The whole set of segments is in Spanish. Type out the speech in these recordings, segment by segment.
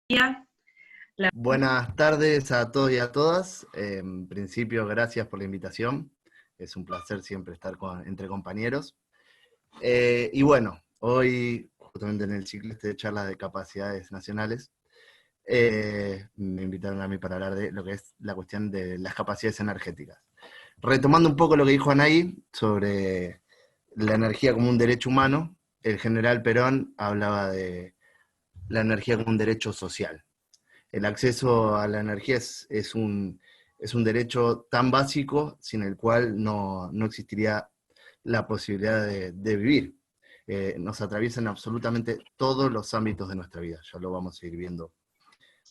día. Buenas tardes a todos y a todas. En principio, gracias por la invitación. Es un placer siempre estar entre compañeros. Y bueno, hoy, justamente en el ciclo de charlas de capacidades nacionales, me invitaron a mí para hablar de lo que es la cuestión de las capacidades energéticas. Retomando un poco lo que dijo Anaí sobre la energía como un derecho humano, el general Perón hablaba de la energía como un derecho social. El acceso a la energía es un derecho tan básico sin el cual no existiría la posibilidad de vivir. Nos atraviesan absolutamente todos los ámbitos de nuestra vida, ya lo vamos a ir viendo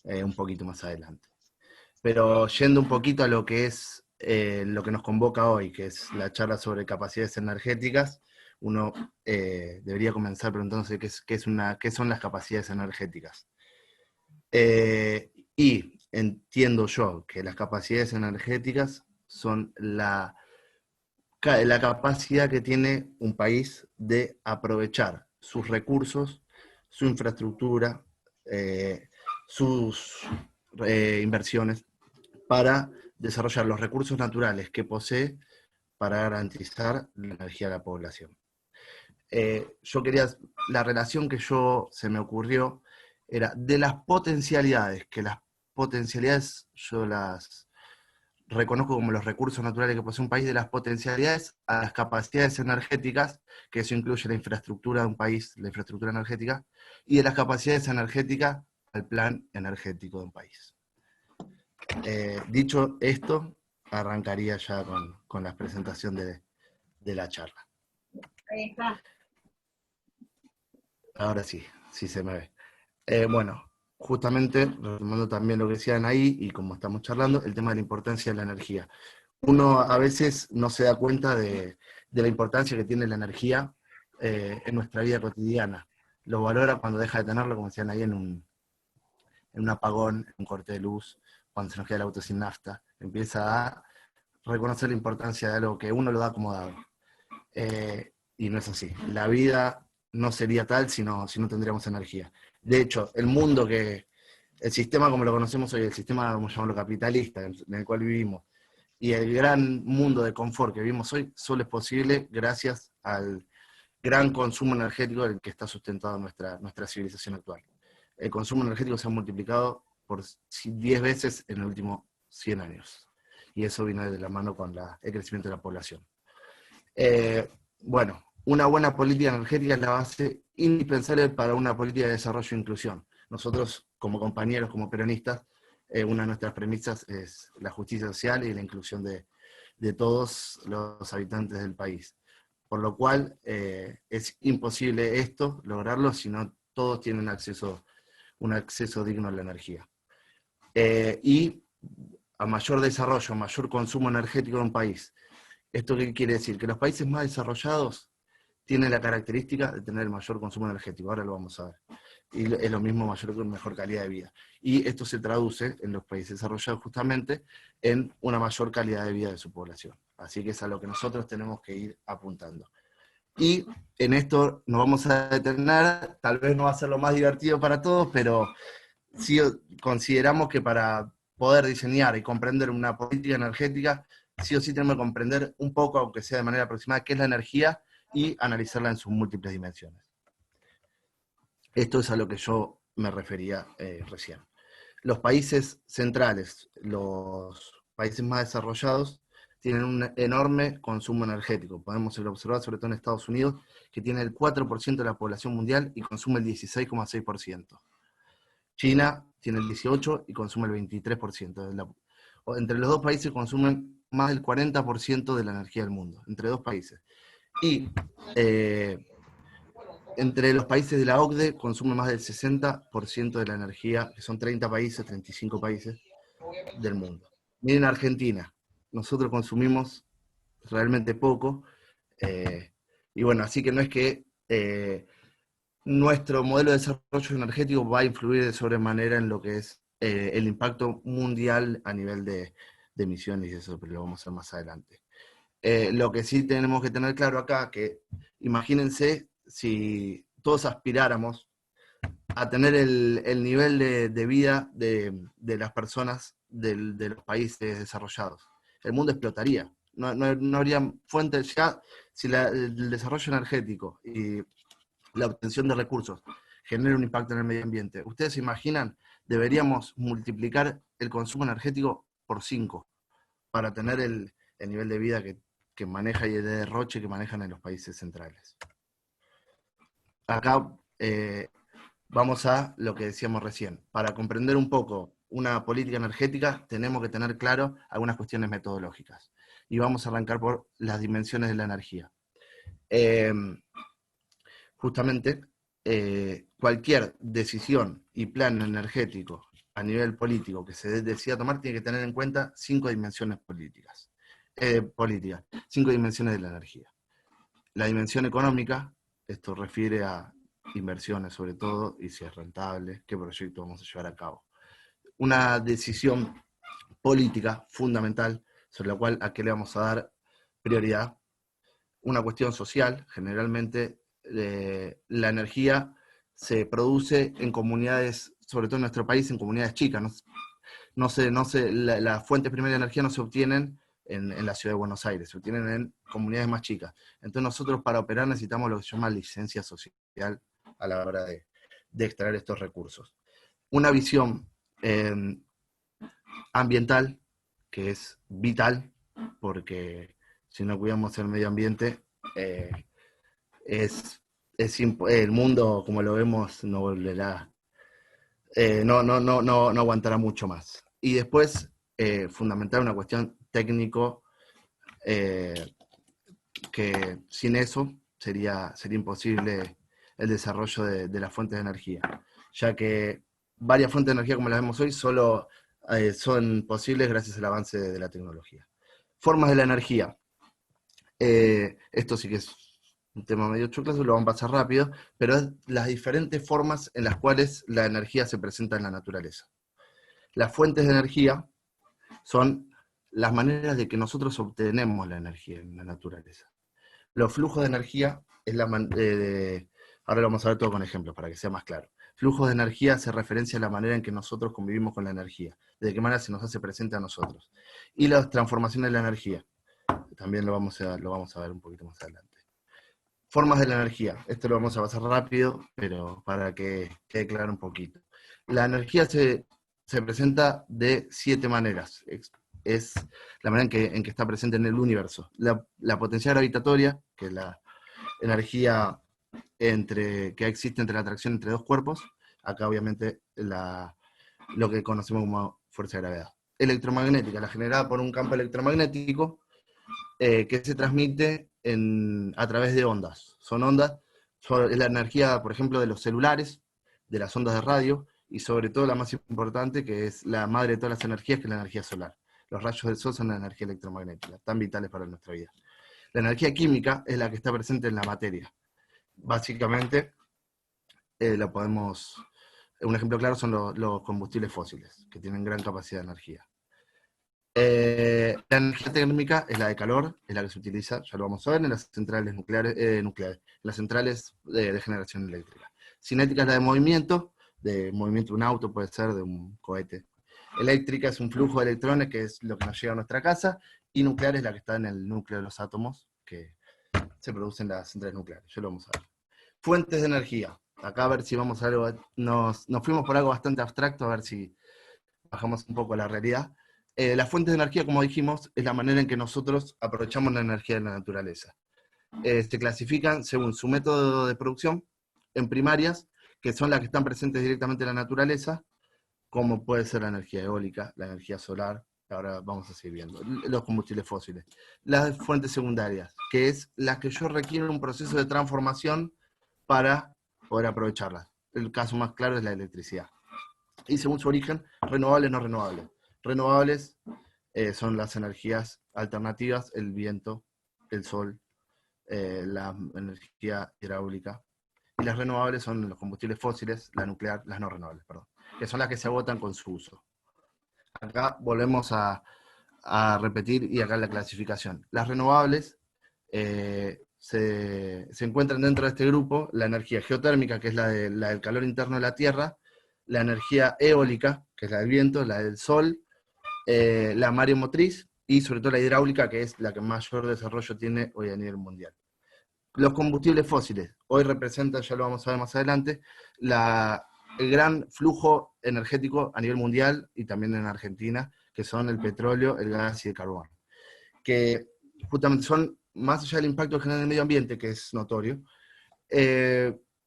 un poquito más adelante. Pero yendo un poquito a lo que es lo que nos convoca hoy, que es la charla sobre capacidades energéticas, uno debería comenzar preguntándose qué son las capacidades energéticas. Y entiendo yo que las capacidades energéticas son la capacidad que tiene un país de aprovechar sus recursos, su infraestructura, sus inversiones para desarrollar los recursos naturales que posee para garantizar la energía de la población. La relación que se me ocurrió era de las potencialidades, que las potencialidades yo las reconozco como los recursos naturales que posee un país, de las potencialidades a las capacidades energéticas, que eso incluye la infraestructura de un país, la infraestructura energética, y de las capacidades energéticas al plan energético de un país. Dicho esto, arrancaría ya con la presentación de la charla. Ahí está. Ahora sí se me ve. Bueno, justamente, retomando también lo que decían ahí, y como estamos charlando, el tema de la importancia de la energía. Uno a veces no se da cuenta de la importancia que tiene la energía en nuestra vida cotidiana. Lo valora cuando deja de tenerlo, como decían ahí, en un apagón, en un corte de luz, cuando se nos queda el auto sin nafta. Empieza a reconocer la importancia de algo que uno lo da como dado. Y no es así. La vida no sería tal si no tendríamos energía. De hecho, el sistema como lo conocemos hoy, el sistema, como llamarlo, capitalista, en el cual vivimos, y el gran mundo de confort que vivimos hoy, solo es posible gracias al gran consumo energético del que está sustentado nuestra civilización actual. El consumo energético se ha multiplicado por 10 veces en los últimos 100 años. Y eso viene de la mano con el crecimiento de la población. Bueno, una buena política energética es la base indispensable para una política de desarrollo e inclusión. Nosotros, como compañeros, como peronistas, una de nuestras premisas es la justicia social y la inclusión de todos los habitantes del país. Por lo cual es imposible lograrlo, si no todos tienen un acceso digno a la energía. Y a mayor desarrollo, a mayor consumo energético de un país. ¿Esto qué quiere decir? Que los países más desarrollados tienen la característica de tener el mayor consumo energético. Ahora lo vamos a ver. Y es lo mismo, mejor calidad de vida. Y esto se traduce en los países desarrollados justamente en una mayor calidad de vida de su población. Así que es a lo que nosotros tenemos que ir apuntando. Y en esto nos vamos a detener, tal vez no va a ser lo más divertido para todos, pero sí consideramos que para poder diseñar y comprender una política energética, sí o sí tenemos que comprender un poco, aunque sea de manera aproximada, qué es la energía y analizarla en sus múltiples dimensiones. Esto es a lo que yo me refería recién. Los países centrales, los países más desarrollados, tienen un enorme consumo energético. Podemos observar, sobre todo en Estados Unidos, que tiene el 4% de la población mundial y consume el 16,6%. China tiene el 18% y consume el 23%. Entre los dos países consumen más del 40% de la energía del mundo, entre dos países. Y entre los países de la OCDE consume más del 60% de la energía, que son 30 países, 35 países del mundo. Miren Argentina, nosotros consumimos realmente poco, y bueno, así que no es que nuestro modelo de desarrollo energético va a influir de sobremanera en lo que es el impacto mundial a nivel de emisiones, y eso lo vamos a ver más adelante. Lo que sí tenemos que tener claro acá, que imagínense si todos aspiráramos a tener el nivel de vida de las personas de los países desarrollados. El mundo explotaría. No habría fuentes ya, si el desarrollo energético y la obtención de recursos genera un impacto en el medio ambiente. ¿Ustedes se imaginan? Deberíamos multiplicar el consumo energético por 5 para tener el nivel de vida que maneja y el derroche que manejan en los países centrales. Acá vamos a lo que decíamos recién. Para comprender un poco una política energética tenemos que tener claro algunas cuestiones metodológicas. Y vamos a arrancar por las dimensiones de la energía. Justamente, cualquier decisión y plan energético a nivel político que se decida tomar tiene que tener en cuenta 5 dimensiones políticas. 5 dimensiones de la energía. La dimensión económica, esto refiere a inversiones sobre todo, y si es rentable, qué proyecto vamos a llevar a cabo. Una decisión política fundamental sobre la cual a qué le vamos a dar prioridad. Una cuestión social, generalmente la energía se produce en comunidades, sobre todo en nuestro país, en comunidades chicas. Las fuentes primarias de energía no se obtienen en la ciudad de Buenos Aires, se obtienen en comunidades más chicas. Entonces nosotros para operar necesitamos lo que se llama licencia social a la hora de extraer estos recursos. Una visión ambiental, que es vital, porque si no cuidamos el medio ambiente, el mundo como lo vemos no volverá, no aguantará mucho más. Y después, fundamental, una cuestión técnico, que sin eso sería imposible el desarrollo de las fuentes de energía, ya que varias fuentes de energía como las vemos hoy solo son posibles gracias al avance de la tecnología. Formas de la energía. Esto sí que es un tema medio choclazo, lo vamos a pasar rápido, pero es las diferentes formas en las cuales la energía se presenta en la naturaleza. Las fuentes de energía son las maneras de que nosotros obtenemos la energía en la naturaleza. Los flujos de energía es ahora lo vamos a ver todo con ejemplos para que sea más claro. Flujos de energía hace referencia a la manera en que nosotros convivimos con la energía, de qué manera se nos hace presente a nosotros. Y las transformaciones de la energía, también lo vamos a ver un poquito más adelante. Formas de la energía, esto lo vamos a pasar rápido, pero para que quede claro un poquito. La energía se presenta de 7 maneras. Es la manera en que está presente en el universo. La potencial gravitatoria, que es la energía que existe entre la atracción entre dos cuerpos. Acá obviamente lo que conocemos como fuerza de gravedad. Electromagnética, la generada por un campo electromagnético que se transmite a través de ondas. Son ondas, es la energía, por ejemplo, de los celulares, de las ondas de radio, y sobre todo la más importante, que es la madre de todas las energías, que es la energía solar. Los rayos del sol son la energía electromagnética, tan vitales para nuestra vida. La energía química es la que está presente en la materia. Básicamente, un ejemplo claro son los combustibles fósiles, que tienen gran capacidad de energía. La energía térmica es la de calor, es la que se utiliza, ya lo vamos a ver, en las centrales nucleares, las centrales de generación eléctrica. Cinética es la de movimiento de un auto, puede ser, de un cohete. Eléctrica es un flujo de electrones, que es lo que nos llega a nuestra casa, y nuclear es la que está en el núcleo de los átomos, que se producen en las centrales nucleares, ya lo vamos a ver. Fuentes de energía, acá a ver si vamos a algo, nos fuimos por algo bastante abstracto, a ver si bajamos un poco la realidad. Las fuentes de energía, como dijimos, es la manera en que nosotros aprovechamos la energía de la naturaleza. Se clasifican según su método de producción en primarias, que son las que están presentes directamente en la naturaleza, como puede ser la energía eólica, la energía solar, ahora vamos a seguir viendo, los combustibles fósiles. Las fuentes secundarias, que es las que yo requiero un proceso de transformación para poder aprovecharlas. El caso más claro es la electricidad. Y según su origen, renovables, no renovables. Renovables son las energías alternativas, el viento, el sol, la energía hidráulica. Y las renovables son los combustibles fósiles, la nuclear, las no renovables, perdón, que son las que se agotan con su uso. Acá volvemos a repetir, y acá la clasificación. Las renovables se encuentran dentro de este grupo la energía geotérmica, que es la del calor interno de la Tierra, la energía eólica, que es la del viento, la del sol, la mareomotriz y sobre todo la hidráulica, que es la que mayor desarrollo tiene hoy a nivel mundial. Los combustibles fósiles hoy representan, ya lo vamos a ver más adelante, el gran flujo energético a nivel mundial y también en Argentina, que son el petróleo, el gas y el carbón, que justamente son, más allá del impacto que generan en el medio ambiente, que es notorio,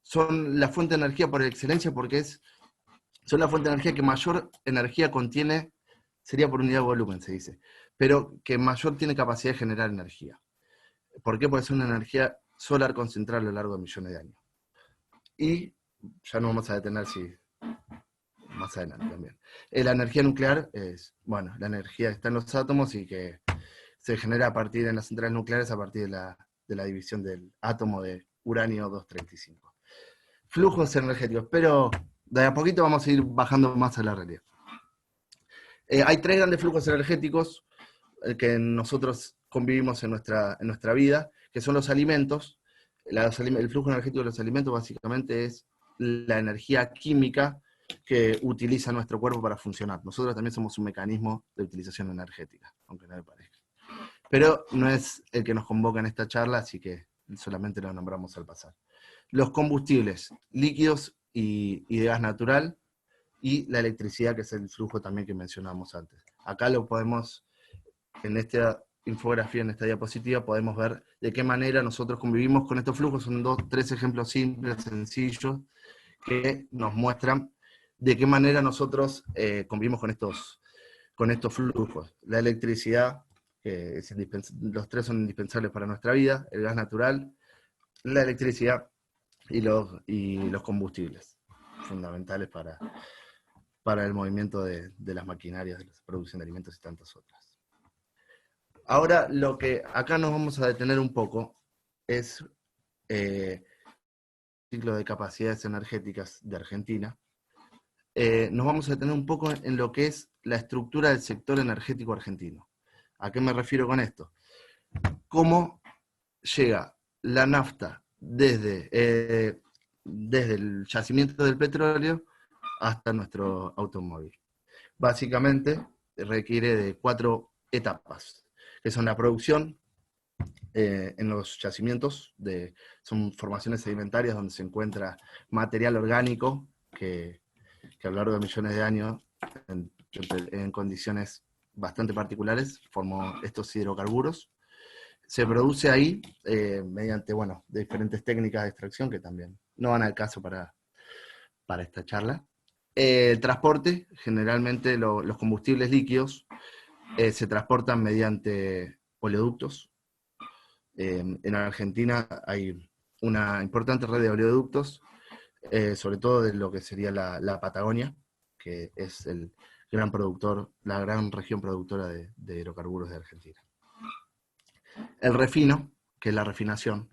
son la fuente de energía por excelencia porque son la fuente de energía que mayor energía contiene, sería por unidad de volumen, se dice, pero que mayor tiene capacidad de generar energía. ¿Por qué? Porque es una energía solar concentrada a lo largo de millones de años. Y ya no vamos a detener si más adelante también. La energía nuclear es, bueno, la energía que está en los átomos y que se genera a partir de las centrales nucleares a partir de la división del átomo de uranio 235. Flujos energéticos, pero de a poquito vamos a ir bajando más a la realidad. Hay tres grandes flujos energéticos que nosotros convivimos en nuestra vida, que son los alimentos. El flujo energético de los alimentos básicamente es la energía química que utiliza nuestro cuerpo para funcionar. Nosotros también somos un mecanismo de utilización energética, aunque no me parezca. Pero no es el que nos convoca en esta charla, así que solamente lo nombramos al pasar. Los combustibles líquidos y de gas natural, y la electricidad, que es el flujo también que mencionamos antes. Acá lo podemos, en esta infografía, en esta diapositiva, podemos ver de qué manera nosotros convivimos con estos flujos. Son tres ejemplos simples, sencillos, que nos muestran de qué manera nosotros convivimos con estos flujos. La electricidad, que es los tres son indispensables para nuestra vida, el gas natural, la electricidad y los combustibles, fundamentales para el movimiento de las maquinarias, de la producción de alimentos y tantas otras. Ahora, lo que acá nos vamos a detener un poco es el ciclo de capacidades energéticas de Argentina. Nos vamos a detener un poco en lo que es la estructura del sector energético argentino. ¿A qué me refiero con esto? ¿Cómo llega la nafta desde el yacimiento del petróleo hasta nuestro automóvil? Básicamente requiere de 4 etapas, que son la producción en los yacimientos, son formaciones sedimentarias donde se encuentra material orgánico que a lo largo de millones de años, en condiciones bastante particulares, formó estos hidrocarburos. Se produce ahí mediante, bueno, de diferentes técnicas de extracción que también no van al caso para esta charla. El transporte, generalmente los combustibles líquidos se transportan mediante oleoductos. En Argentina hay una importante red de oleoductos, sobre todo de lo que sería la Patagonia, que es el gran productor, la gran región productora de hidrocarburos de Argentina. El refino, que es la refinación,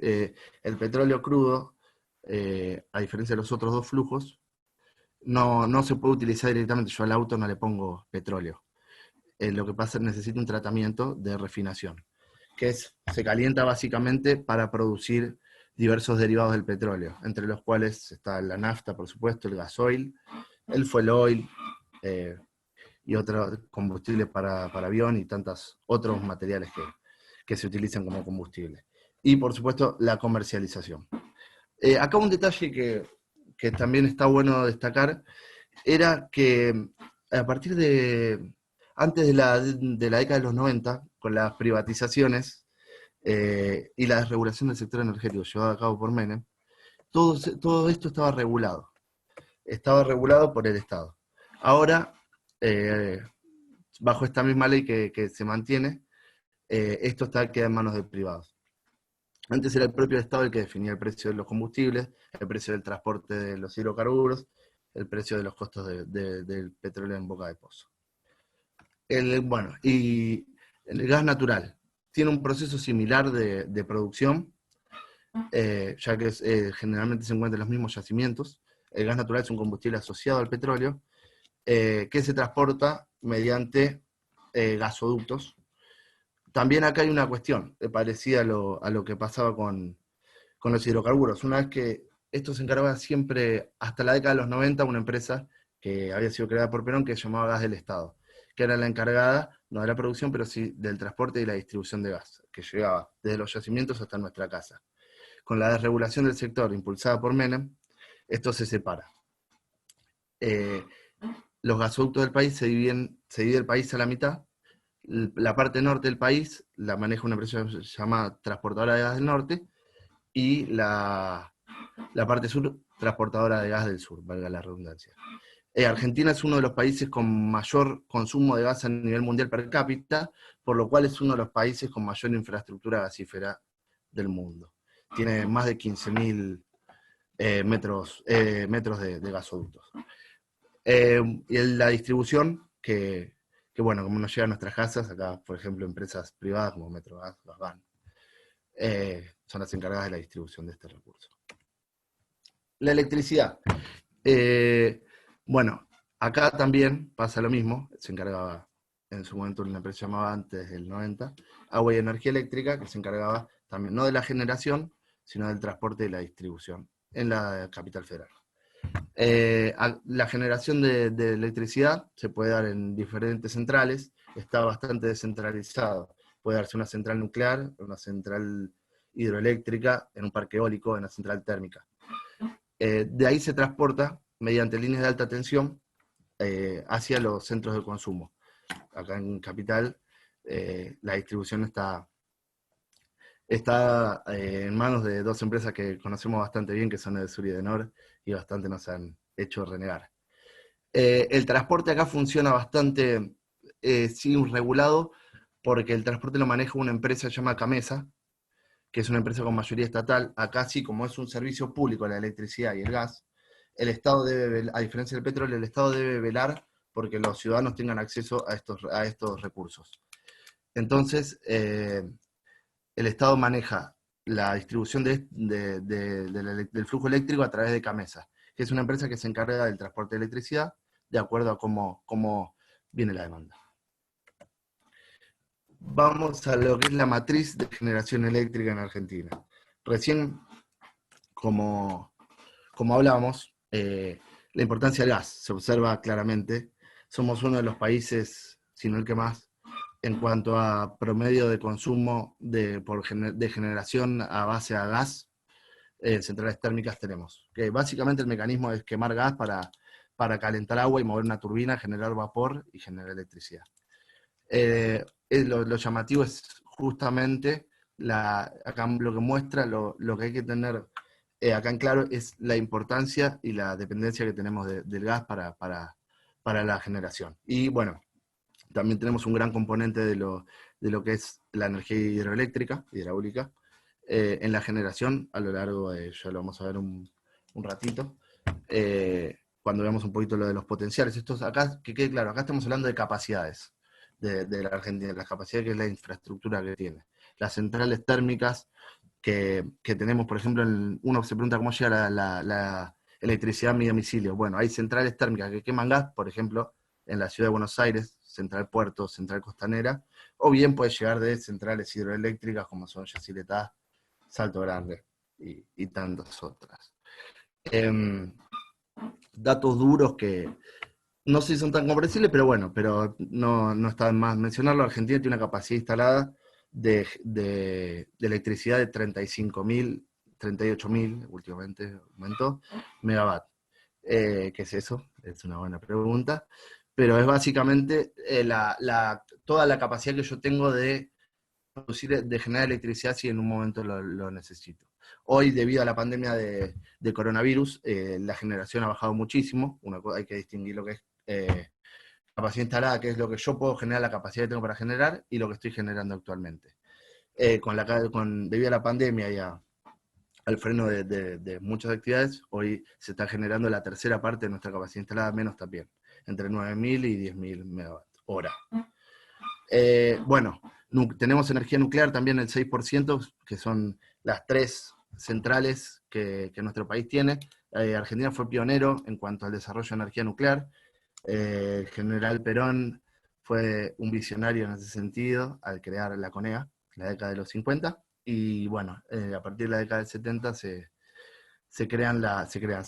el petróleo crudo, a diferencia de los otros dos flujos, no se puede utilizar directamente. Yo al auto no le pongo petróleo. Lo que pasa es que necesita un tratamiento de refinación, que se calienta básicamente para producir diversos derivados del petróleo, entre los cuales está la nafta, por supuesto, el gasoil, el fuel oil, y otros combustibles para avión y tantos otros materiales que se utilizan como combustible. Y por supuesto la comercialización. Acá un detalle que también está bueno destacar, era que a partir antes de la década de los 90, con las privatizaciones y la desregulación del sector energético llevada a cabo por Menem, todo esto estaba regulado. Estaba regulado por el Estado. Ahora, bajo esta misma ley que se mantiene, esto queda en manos de privados. Antes era el propio Estado el que definía el precio de los combustibles, el precio del transporte de los hidrocarburos, el precio de los costos del petróleo en boca de pozo. Y el gas natural tiene un proceso similar de producción, ya que generalmente se encuentra en los mismos yacimientos. El gas natural es un combustible asociado al petróleo, que se transporta mediante gasoductos, También acá hay una cuestión parecida a lo que pasaba con los hidrocarburos. Una vez que esto se encargaba siempre, hasta la década de los 90, una empresa que había sido creada por Perón que se llamaba Gas del Estado, que era la encargada, no de la producción, pero sí del transporte y la distribución de gas, que llegaba desde los yacimientos hasta nuestra casa. Con la desregulación del sector impulsada por Menem, esto se separa. Los gasoductos del país se divide el país a la mitad. La parte norte del país la maneja una empresa llamada Transportadora de Gas del Norte, y la parte sur, Transportadora de Gas del Sur, valga la redundancia. Argentina es uno de los países con mayor consumo de gas a nivel mundial per cápita, por lo cual es uno de los países con mayor infraestructura gasífera del mundo. Tiene más de 15.000 metros de gasoductos. Y la distribución, bueno, como nos llega a nuestras casas, acá, por ejemplo, empresas privadas como Metrogas, Gasban, son las encargadas de la distribución de este recurso. La electricidad. Bueno, acá también pasa lo mismo, se encargaba en su momento una empresa llamada antes del 90, Agua y Energía Eléctrica, que se encargaba también no de la generación, sino del transporte y la distribución en la capital federal. La generación de electricidad se puede dar en diferentes centrales, está bastante descentralizado. Puede darse una central nuclear, una central hidroeléctrica, en un parque eólico, en una central térmica. De ahí se transporta mediante líneas de alta tensión hacia los centros de consumo. Acá en Capital la distribución está en manos de dos empresas que conocemos bastante bien, que son Edesur y Edenor, y bastante nos han hecho renegar. El transporte acá funciona bastante sin regulado, porque el transporte lo maneja una empresa llamada Camesa, que es una empresa con mayoría estatal. Acá sí, como es un servicio público la electricidad y el gas, el Estado debe, a diferencia del petróleo, el Estado debe velar porque los ciudadanos tengan acceso a estos recursos. Entonces, el Estado maneja la distribución del flujo eléctrico a través de Camesa, que es una empresa que se encarga del transporte de electricidad de acuerdo a cómo viene la demanda. Vamos a lo que es la matriz de generación eléctrica en Argentina. Recién, como hablábamos, la importancia del gas se observa claramente. Somos uno de los países, si no el que más, en cuanto a promedio de consumo de generación a base a gas. Centrales térmicas tenemos, que básicamente el mecanismo es quemar gas para calentar agua y mover una turbina, generar vapor y generar electricidad. Lo llamativo es justamente, acá lo que muestra, lo que hay que tener acá en claro es la importancia y la dependencia que tenemos del gas para la generación. Y bueno, también tenemos un gran componente de lo que es la energía hidráulica, en la generación a lo largo de, ya lo vamos a ver un ratito, cuando veamos un poquito lo de los potenciales. Acá, que quede claro, acá estamos hablando de capacidades de la Argentina, las capacidades que es la infraestructura que tiene. Las centrales térmicas que tenemos, por ejemplo, uno se pregunta cómo llega la electricidad a mi domicilio. Bueno, hay centrales térmicas que queman gas, por ejemplo, en la ciudad de Buenos Aires, Central Puerto, Central Costanera, o bien puede llegar de centrales hidroeléctricas como son Yacyretá, Salto Grande y tantas otras. Datos duros que no sé si son tan comprensibles, pero bueno, pero no está más mencionarlo. Argentina tiene una capacidad instalada de electricidad de 35.000, 38.000, últimamente aumentó, megawatt. ¿Qué es eso? Es una buena pregunta. Pero es básicamente toda la capacidad que yo tengo de producir, de generar electricidad si en un momento lo necesito. Hoy, debido a la pandemia de coronavirus, la generación ha bajado muchísimo. Hay que distinguir lo que es capacidad instalada, que es lo que yo puedo generar, la capacidad que tengo para generar, y lo que estoy generando actualmente. Debido a la pandemia y al freno de muchas actividades, hoy se está generando la tercera parte de nuestra capacidad instalada, menos también, entre 9.000 y 10.000 megawatt hora. Bueno, tenemos energía nuclear también el 6%, que son las 3 centrales que nuestro país tiene. Argentina fue pionero en cuanto al desarrollo de energía nuclear. El general Perón fue un visionario en ese sentido al crear la CONEA, en la década de los 50, y bueno, a partir de la década del 70 se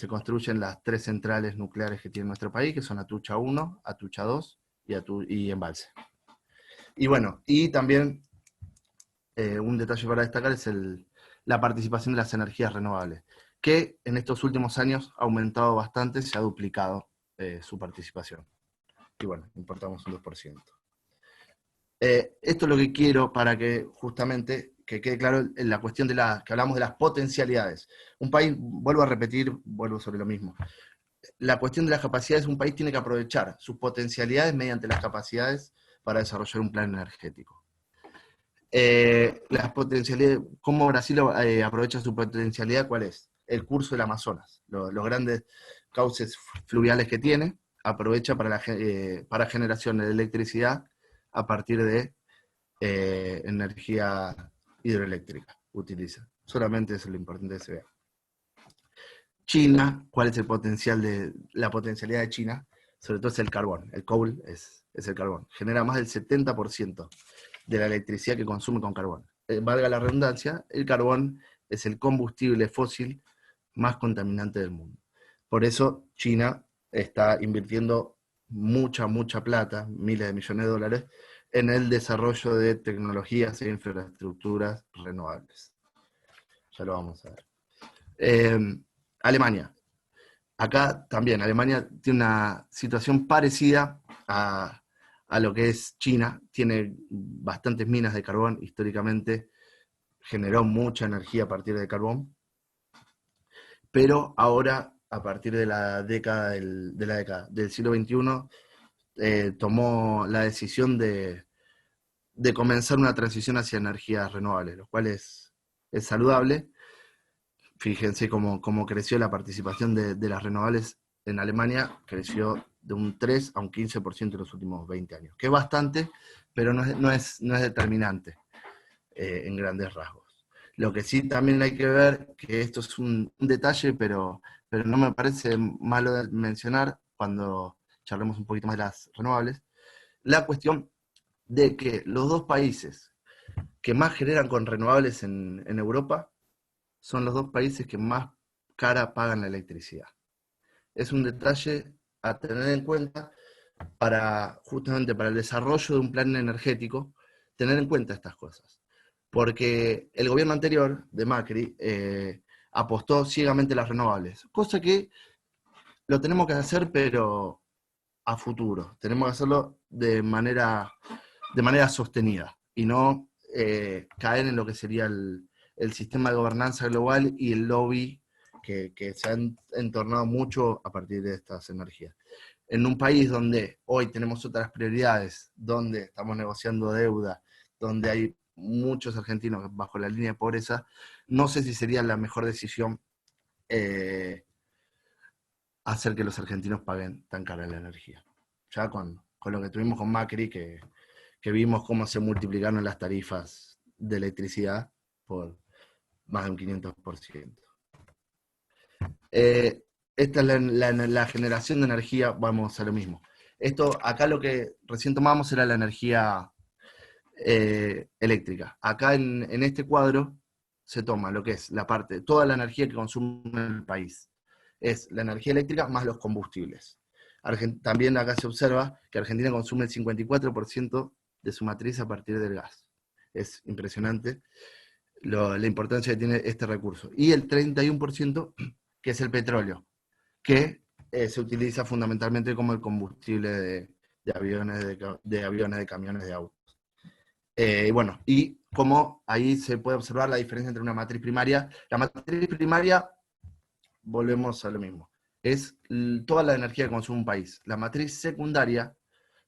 construyen las 3 centrales nucleares que tiene nuestro país, que son Atucha 1, Atucha 2 y Embalse. Y bueno, y también un detalle para destacar es la participación de las energías renovables, que en estos últimos años ha aumentado bastante, se ha duplicado su participación. Y bueno, importamos un 2%. Esto es lo que quiero para que justamente que quede claro en la cuestión que hablamos de las potencialidades. Un país, vuelvo sobre lo mismo. La cuestión de las capacidades, un país tiene que aprovechar sus potencialidades mediante las capacidades para desarrollar un plan energético. Las potencialidades, ¿cómo Brasil aprovecha su potencialidad? ¿Cuál es? El curso del Amazonas, los grandes cauces fluviales que tiene, aprovecha para generación de electricidad a partir de energía hidroeléctrica, utiliza. Solamente eso es lo importante que se vea. China, ¿cuál es la potencialidad de China? Sobre todo es el carbón, el coal es el carbón. Genera más del 70% de la electricidad que consume con carbón. Valga la redundancia, el carbón es el combustible fósil más contaminante del mundo. Por eso China está invirtiendo mucha plata, miles de millones de dólares, en el desarrollo de tecnologías e infraestructuras renovables. Ya lo vamos a ver. Alemania. Acá también, Alemania tiene una situación parecida a lo que es China. Tiene bastantes minas de carbón, históricamente generó mucha energía a partir de carbón, pero ahora, a partir de la década del siglo XXI, tomó la decisión de comenzar una transición hacia energías renovables, lo cual es saludable. Fíjense cómo creció la participación de las renovables en Alemania, creció de un 3 a un 15% en los últimos 20 años, que es bastante, pero no es determinante en grandes rasgos. Lo que sí también hay que ver, que esto es un detalle, pero no me parece malo de mencionar cuando charlemos un poquito más de las renovables, la cuestión de que los 2 países que más generan con renovables en Europa son los 2 países que más cara pagan la electricidad. Es un detalle a tener en cuenta justamente para el desarrollo de un plan energético, tener en cuenta estas cosas. Porque el gobierno anterior de Macri apostó ciegamente a las renovables, cosa que lo tenemos que hacer, pero a futuro. Tenemos que hacerlo de manera sostenida y no caer en lo que sería el sistema de gobernanza global y el lobby que se han entornado mucho a partir de estas energías. En un país donde hoy tenemos otras prioridades, donde estamos negociando deuda, donde hay muchos argentinos bajo la línea de pobreza, no sé si sería la mejor decisión hacer que los argentinos paguen tan cara la energía. Ya con lo que tuvimos con Macri, que vimos cómo se multiplicaron las tarifas de electricidad por más de un 500%. Esta es la generación de energía, vamos a lo mismo. Acá lo que recién tomamos era la energía eléctrica. Acá en este cuadro se toma lo que es toda la energía que consume el país. Es la energía eléctrica más los combustibles. También acá se observa que Argentina consume el 54% de su matriz a partir del gas. Es impresionante la importancia que tiene este recurso. Y el 31% que es el petróleo, que se utiliza fundamentalmente como el combustible de aviones, de camiones, de autos. Bueno, y como ahí se puede observar la diferencia entre una matriz primaria. La matriz primaria, volvemos a lo mismo, es toda la energía que consume un país. La matriz secundaria,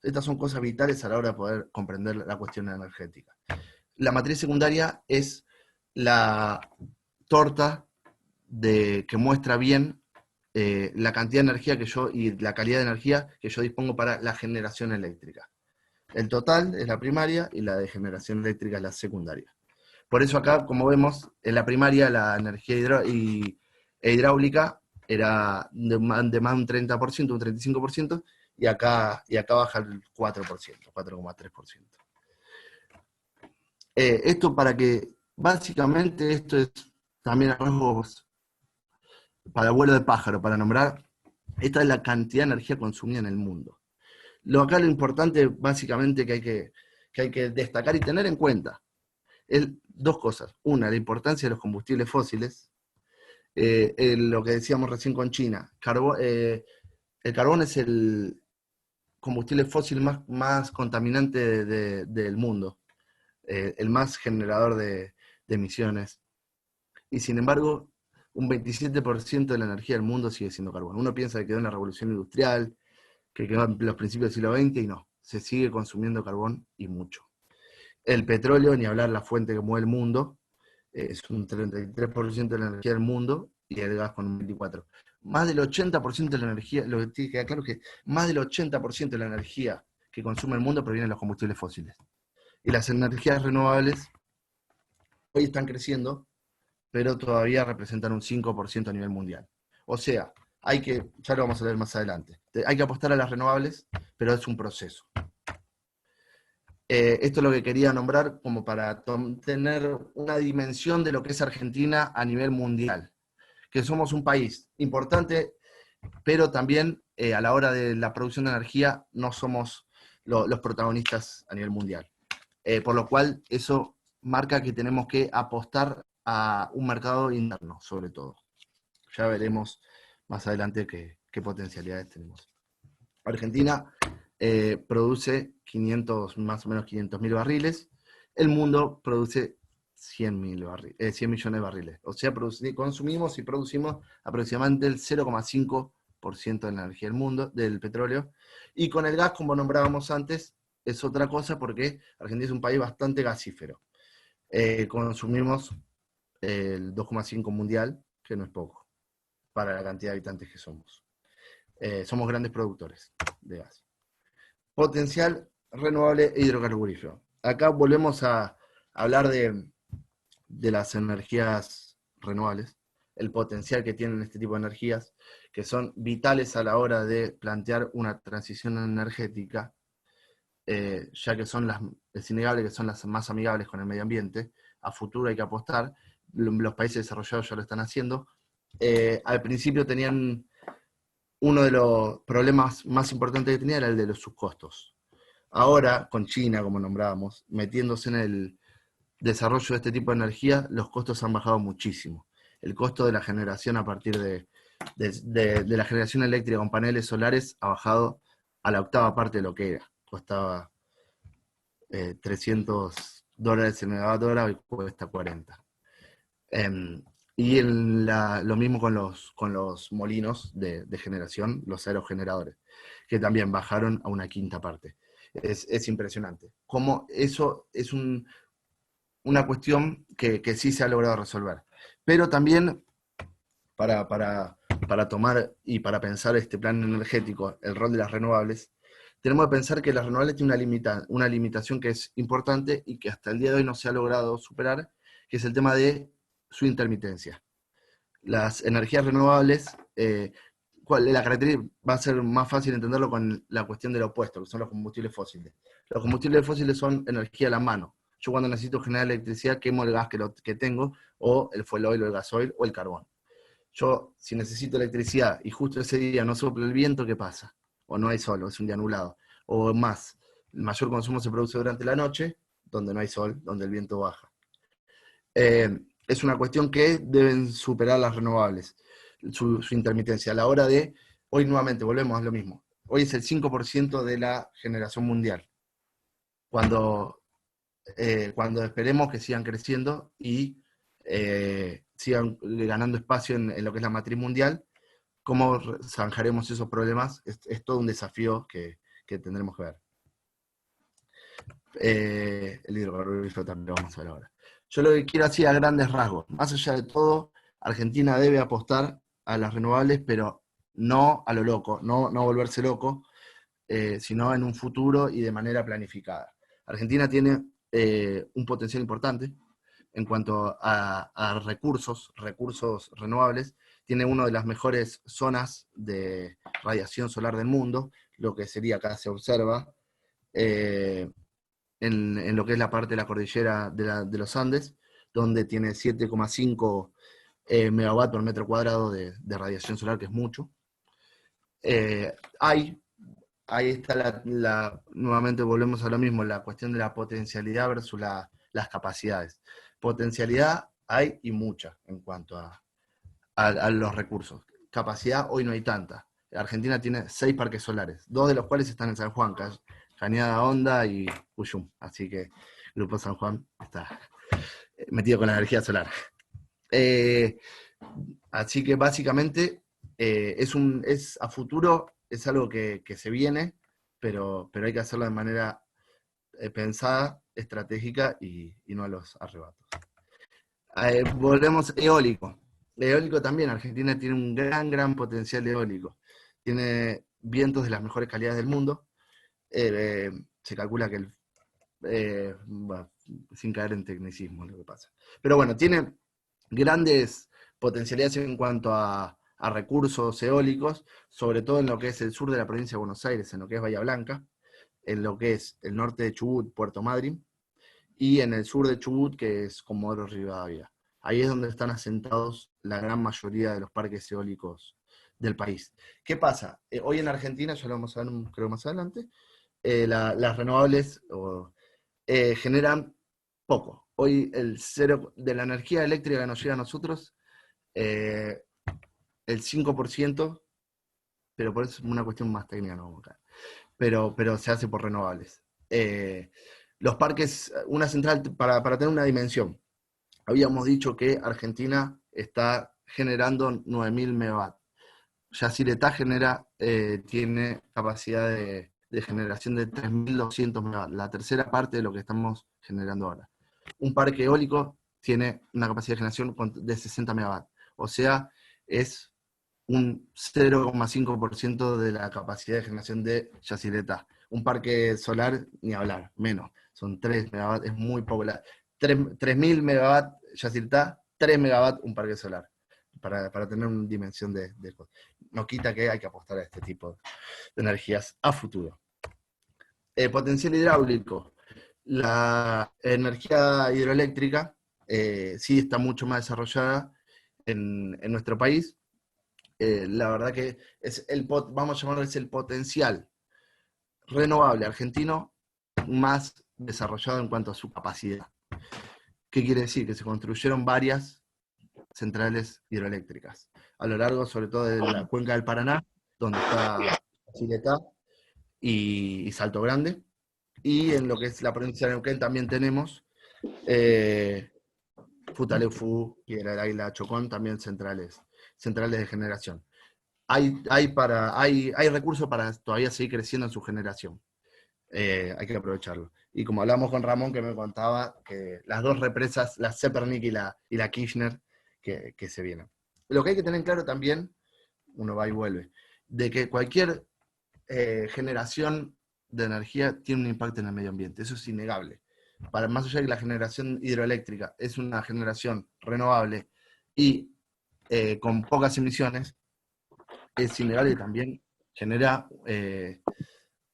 estas son cosas vitales a la hora de poder comprender la cuestión energética. La matriz secundaria es la torta que muestra bien la cantidad de energía y la calidad de energía que yo dispongo para la generación eléctrica. El total es la primaria y la de generación eléctrica es la secundaria. Por eso acá, como vemos, en la primaria la energía hidráulica era de más de un 30%, un 35%, y acá baja el 4%, 4,3%. Esto para que, básicamente, esto es también algo para vuelo de pájaro, para nombrar, esta es la cantidad de energía consumida en el mundo. Acá lo importante, básicamente, que hay que destacar y tener en cuenta, es dos cosas. Una, la importancia de los combustibles fósiles, lo que decíamos recién con China. El carbón es el combustible fósil más contaminante del mundo, el más generador de emisiones. Y sin embargo, un 27% de la energía del mundo sigue siendo carbón. Uno piensa que quedó en la revolución industrial, que quedó en los principios del siglo XX, y no, se sigue consumiendo carbón y mucho. El petróleo, ni hablar, la fuente que mueve el mundo, es un 33% de la energía del mundo, y el gas con un 24%. Más del 80% de la energía, lo que tiene que quedar claro es que más del 80% de la energía que consume el mundo proviene de los combustibles fósiles. Y las energías renovables hoy están creciendo, pero todavía representan un 5% a nivel mundial. O sea, ya lo vamos a ver más adelante, hay que apostar a las renovables, pero es un proceso. Esto es lo que quería nombrar como para tener una dimensión de lo que es Argentina a nivel mundial, que somos un país importante, pero también a la hora de la producción de energía no somos los protagonistas a nivel mundial. Por lo cual eso marca que tenemos que apostar a un mercado interno, sobre todo. Ya veremos más adelante qué potencialidades tenemos. Argentina produce más o menos 500.000 barriles, el mundo produce 100 millones de barriles. O sea, consumimos y producimos aproximadamente el 0,5% de la energía del mundo, del petróleo, y con el gas, como nombrábamos antes, es otra cosa porque Argentina es un país bastante gasífero. Consumimos el 2,5 mundial, que no es poco, para la cantidad de habitantes que somos. Somos grandes productores de gas. Potencial renovable e hidrocarburífero. Acá volvemos a hablar de las energías renovables, el potencial que tienen este tipo de energías, que son vitales a la hora de plantear una transición energética, ya que es innegable que son las más amigables con el medio ambiente. A futuro hay que apostar, los países desarrollados ya lo están haciendo. Al principio tenían uno de los problemas más importantes que tenía era el de sus costos. Ahora, con China, como nombrábamos, metiéndose en el desarrollo de este tipo de energía, los costos han bajado muchísimo. El costo de la generación a partir de la generación eléctrica con paneles solares ha bajado a la octava parte de lo que era. Costaba $300 el megavatio hora, hoy cuesta 40. Y lo mismo con los molinos de generación, los aerogeneradores, que también bajaron a una quinta parte. Es impresionante. Cómo eso es una cuestión que sí se ha logrado resolver. Pero también para tomar y para pensar este plan energético, el rol de las renovables, tenemos que pensar que las renovables tienen una limitación que es importante y que hasta el día de hoy no se ha logrado superar, que es el tema de su intermitencia. Las energías renovables, la característica va a ser más fácil entenderlo con la cuestión del opuesto, que son los combustibles fósiles. Los combustibles fósiles son energía a la mano. Yo cuando necesito generar electricidad quemo el gas que tengo, o el fuel oil, o el gasoil, o el carbón. Yo, si necesito electricidad y justo ese día no sopla el viento, ¿qué pasa? O no hay sol, o es un día nublado. O más, el mayor consumo se produce durante la noche, donde no hay sol, donde el viento baja. Es una cuestión que deben superar las renovables, su intermitencia. A la hora de, hoy nuevamente, volvemos a lo mismo. Hoy es el 5% de la generación mundial. Cuando esperemos que sigan creciendo y sigan ganando espacio en lo que es la matriz mundial, ¿cómo zanjaremos esos problemas? Es todo un desafío que tendremos que ver. El hidrocarburífero también lo vamos a ver ahora. Yo lo que quiero así a grandes rasgos, más allá de todo, Argentina debe apostar a las renovables, pero no a lo loco, no volverse loco, sino en un futuro y de manera planificada. Argentina tiene un potencial importante en cuanto a recursos renovables, tiene una de las mejores zonas de radiación solar del mundo, lo que sería acá se observa, en lo que es la parte de la cordillera de los Andes, donde tiene 7,5 megawatt por metro cuadrado de radiación solar, que es mucho. Ahí está nuevamente volvemos a lo mismo, la cuestión de la potencialidad versus las capacidades. Potencialidad hay y mucha en cuanto a los recursos. Capacidad hoy no hay tanta. Argentina tiene 6 parques solares, 2 de los cuales están en San Juan, Cañada Honda y Cuyum. Así que el Grupo San Juan está metido con la energía solar. Así que básicamente es a futuro, es algo que se viene, pero hay que hacerlo de manera pensada, estratégica y no a los arrebatos. Volvemos eólico. Eólico también, Argentina tiene un gran potencial eólico. Tiene vientos de las mejores calidades del mundo. Se calcula que bueno, sin caer en tecnicismo lo que pasa. Pero bueno, tiene grandes potencialidades en cuanto a recursos eólicos, sobre todo en lo que es el sur de la provincia de Buenos Aires, en lo que es Bahía Blanca, en lo que es el norte de Chubut, Puerto Madryn, y en el sur de Chubut, que es Comodoro Rivadavia. Ahí es donde están asentados la gran mayoría de los parques eólicos del país. ¿Qué pasa? Hoy en Argentina, ya lo vamos a ver creo más adelante, las renovables generan poco. Hoy el cero de la energía eléctrica que nos llega a nosotros, el 5%, pero por eso es una cuestión más técnica, no acá, pero se hace por renovables. Los parques, una central, para tener una dimensión, habíamos dicho que Argentina está generando 9.000 megawatts. Yacyretá tiene capacidad de generación de 3.200 megawatts, la tercera parte de lo que estamos generando ahora. Un parque eólico tiene una capacidad de generación de 60 megawatts, o sea, es un 0,5% de la capacidad de generación de Yacyretá. Un parque solar, ni hablar, menos, son 3 megawatts, es muy poco. 3.000 megawatts Yacyretá, 3 megawatts un parque solar, para tener una dimensión de cosas. No quita que hay que apostar a este tipo de energías a futuro. Potencial hidráulico. La energía hidroeléctrica sí está mucho más desarrollada en nuestro país. La verdad que vamos a llamarlo, es el potencial renovable argentino más desarrollado en cuanto a su capacidad. ¿Qué quiere decir? Que se construyeron varias centrales hidroeléctricas a lo largo, sobre todo, de la cuenca del Paraná, donde está Chiletá y Salto Grande, y en lo que es la provincia de Neuquén también tenemos Futaleufú, Piedra del Águila, Chocón, también centrales de generación. Hay recursos para todavía seguir creciendo en su generación. Hay que aprovecharlo. Y como hablamos con Ramón, que me contaba que las dos represas, la Zepernik y la Kirchner, que se vienen. Lo que hay que tener claro también, uno va y vuelve, de que cualquier generación de energía tiene un impacto en el medio ambiente. Eso es innegable. Más allá de que la generación hidroeléctrica es una generación renovable y con pocas emisiones, es innegable y también genera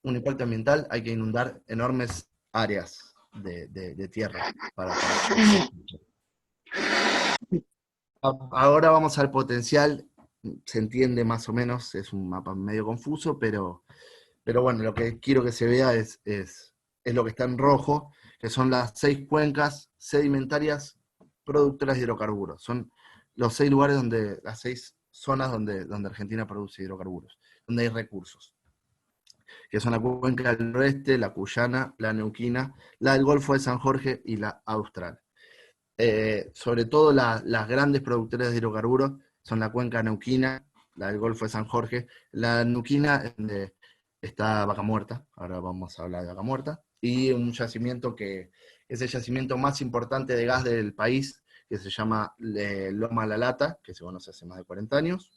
un impacto ambiental. Hay que inundar enormes áreas de tierra. Ahora vamos al potencial, se entiende más o menos, es un mapa medio confuso, pero bueno, lo que quiero que se vea es lo que está en rojo, que son las 6 cuencas sedimentarias productoras de hidrocarburos. Son los 6 lugares las 6 zonas donde Argentina produce hidrocarburos, donde hay recursos, que son la cuenca del noroeste, la cuyana, la neuquina, la del Golfo de San Jorge y la austral. Sobre todo las grandes productoras de hidrocarburos son la cuenca neuquina, la del Golfo de San Jorge, la neuquina, donde está Vaca Muerta, ahora vamos a hablar de Vaca Muerta, y un yacimiento que es el yacimiento más importante de gas del país, que se llama Loma La Lata, que se conoce hace más de 40 años.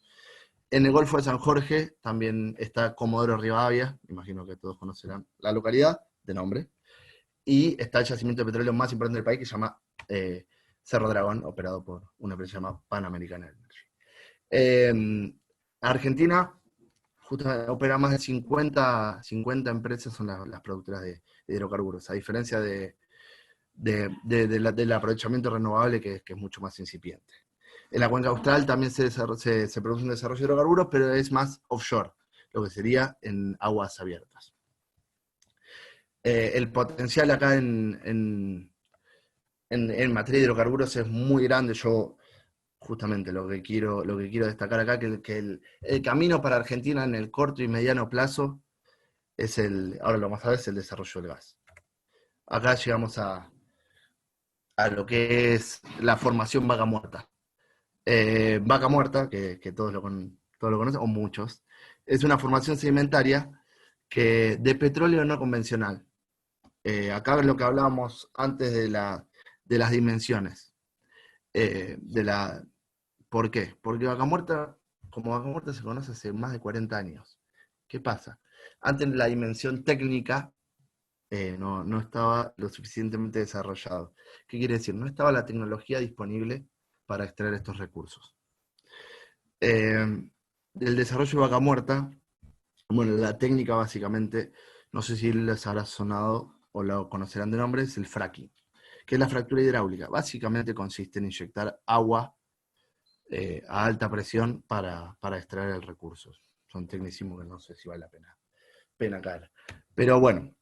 En el Golfo de San Jorge también está Comodoro Rivadavia, imagino que todos conocerán la localidad de nombre, y está el yacimiento de petróleo más importante del país, que se llama Cerro Dragón, operado por una empresa llamada Panamericana Energy. Eh, Argentina justamente opera más de 50 empresas, son las productoras de hidrocarburos, a diferencia del aprovechamiento renovable que es mucho más incipiente. En la cuenca austral también se produce un desarrollo de hidrocarburos, pero es más offshore, lo que sería en aguas abiertas. El potencial acá en materia de hidrocarburos es muy grande. Yo justamente lo que quiero destacar acá, que el camino para Argentina en el corto y mediano plazo ahora lo vamos a ver, es el desarrollo del gas. Acá llegamos a lo que es la formación Vaca Muerta. Vaca Muerta, que todos lo conocen, o muchos, es una formación sedimentaria de petróleo no convencional. Acá es lo que hablábamos antes de las dimensiones. De la, ¿Por qué? Porque como Vaca Muerta se conoce hace más de 40 años. ¿Qué pasa? Antes la dimensión técnica no estaba lo suficientemente desarrollado. ¿Qué quiere decir? No estaba la tecnología disponible para extraer estos recursos. El desarrollo de Vaca Muerta, bueno, la técnica básicamente, no sé si les habrá sonado o lo conocerán de nombre, es el fracking, que es la fractura hidráulica. Básicamente consiste en inyectar agua a alta presión para extraer el recurso. Son tecnicismos que no sé si vale la pena caer. Pero bueno,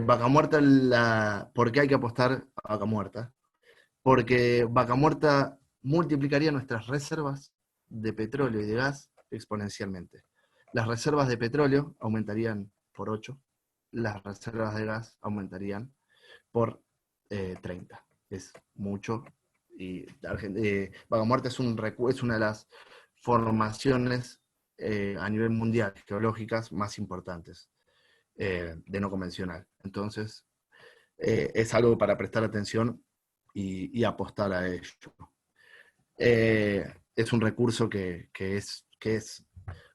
Vaca Muerta, ¿por qué hay que apostar a Vaca Muerta? Porque Vaca Muerta multiplicaría nuestras reservas de petróleo y de gas exponencialmente. Las reservas de petróleo aumentarían por 8, las reservas de gas aumentarían por 30. Es mucho. Y Vaca Muerta es una de las formaciones a nivel mundial geológicas más importantes de no convencional. Entonces, es algo para prestar atención y apostar a ello. Es un recurso que es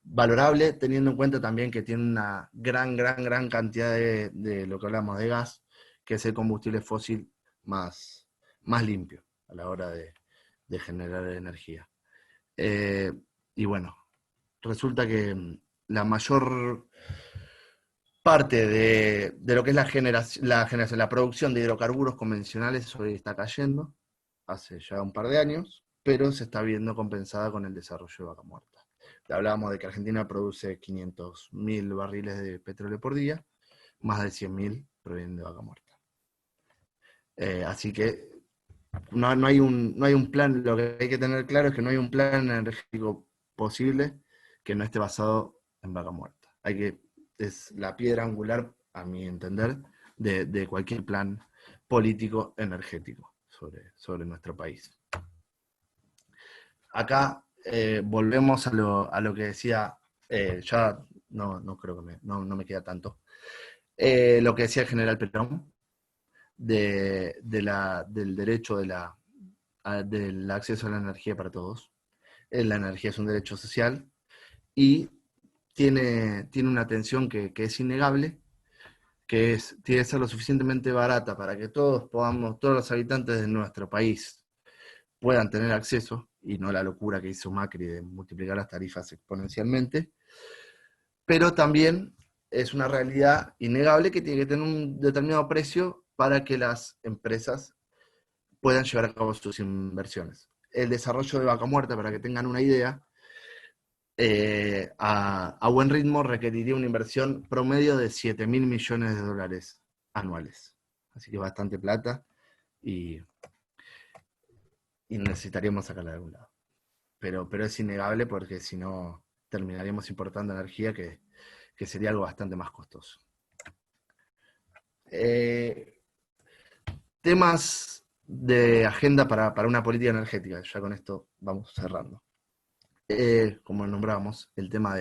valorable, teniendo en cuenta también que tiene una gran cantidad de lo que hablamos de gas, que es el combustible fósil más limpio a la hora de generar energía. Y bueno, resulta que la mayor parte de lo que es la producción de hidrocarburos convencionales hoy está cayendo, hace ya un par de años, pero se está viendo compensada con el desarrollo de Vaca Muerta. Hablábamos de que Argentina produce 500.000 barriles de petróleo por día, más de 100.000 provienen de Vaca Muerta. Así que no hay un plan, lo que hay que tener claro es que no hay un plan energético posible que no esté basado en Vaca Muerta. Es la piedra angular, a mi entender, de cualquier plan político energético sobre nuestro país. Acá volvemos a lo que decía, ya no creo que no me queda tanto, lo que decía el general Perón, del derecho del acceso a la energía para todos. La energía es un derecho social y tiene una tensión que es innegable, tiene que ser lo suficientemente barata para que todos los habitantes de nuestro país puedan tener acceso, y no la locura que hizo Macri de multiplicar las tarifas exponencialmente, pero también es una realidad innegable que tiene que tener un determinado precio para que las empresas puedan llevar a cabo sus inversiones. El desarrollo de Vaca Muerta, para que tengan una idea, a buen ritmo requeriría una inversión promedio de 7.000 millones de dólares anuales. Así que bastante plata y necesitaríamos sacarla de algún lado. Pero es innegable porque si no terminaríamos importando energía que sería algo bastante más costoso. Temas de agenda para una política energética, ya con esto vamos cerrando. Como nombrábamos, el tema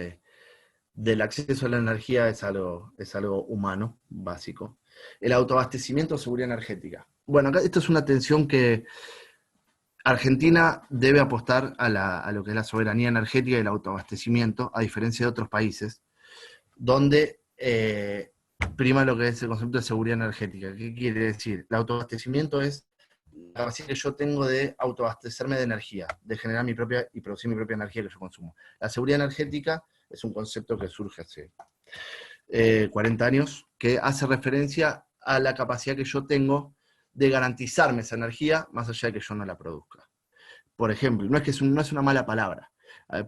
del acceso a la energía es algo humano, básico. El autoabastecimiento o seguridad energética. Bueno, acá esto es una tensión que Argentina debe apostar a lo que es la soberanía energética y el autoabastecimiento, a diferencia de otros países, donde prima lo que es el concepto de seguridad energética. ¿Qué quiere decir? El autoabastecimiento es capacidad que yo tengo de autoabastecerme de energía, de generar mi propia y producir mi propia energía que yo consumo. La seguridad energética es un concepto que surge hace 40 años, que hace referencia a la capacidad que yo tengo de garantizarme esa energía más allá de que yo no la produzca. Por ejemplo, no es una mala palabra.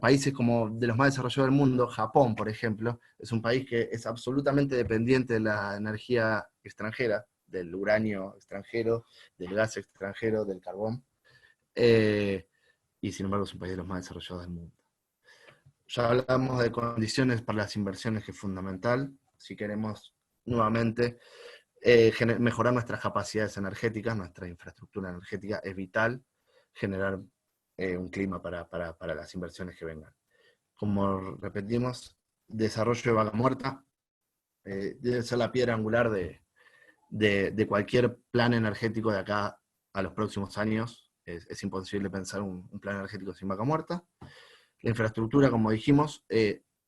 Países como de los más desarrollados del mundo, Japón, por ejemplo, es un país que es absolutamente dependiente de la energía extranjera, del uranio extranjero, del gas extranjero, del carbón, y sin embargo es un país de los más desarrollados del mundo. Ya hablamos de condiciones para las inversiones, que es fundamental, si queremos nuevamente mejorar nuestras capacidades energéticas, nuestra infraestructura energética, es vital generar un clima para las inversiones que vengan. Como repetimos, desarrollo de vaca muerta debe ser la piedra angular de cualquier plan energético de acá a los próximos años. Es imposible pensar un plan energético sin vaca muerta. La infraestructura, como dijimos,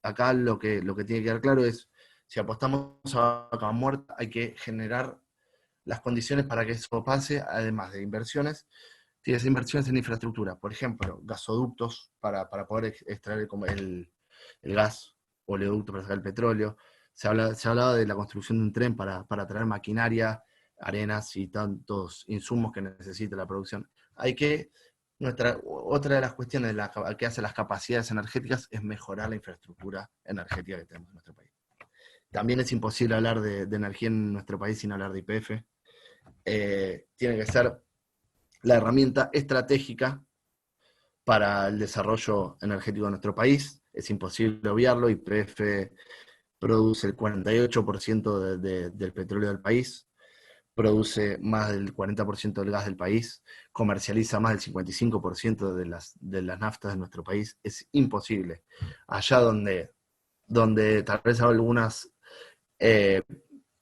acá lo que tiene que quedar claro es, si apostamos a vaca muerta, hay que generar las condiciones para que eso pase, además de inversiones. Tienes inversiones en infraestructura, por ejemplo, gasoductos para poder extraer el gas, oleoducto para sacar el petróleo. Se ha hablado de la construcción de un tren para traer maquinaria, arenas y tantos insumos que necesita la producción. Otra de las cuestiones que hace las capacidades energéticas es mejorar la infraestructura energética que tenemos en nuestro país. También es imposible hablar de energía en nuestro país sin hablar de YPF. Tiene que ser la herramienta estratégica para el desarrollo energético de nuestro país. Es imposible obviarlo. YPF produce el 48% del petróleo del país, produce más del 40% del gas del país, comercializa más del 55% de las naftas de nuestro país. Es imposible. Allá donde tal vez algunos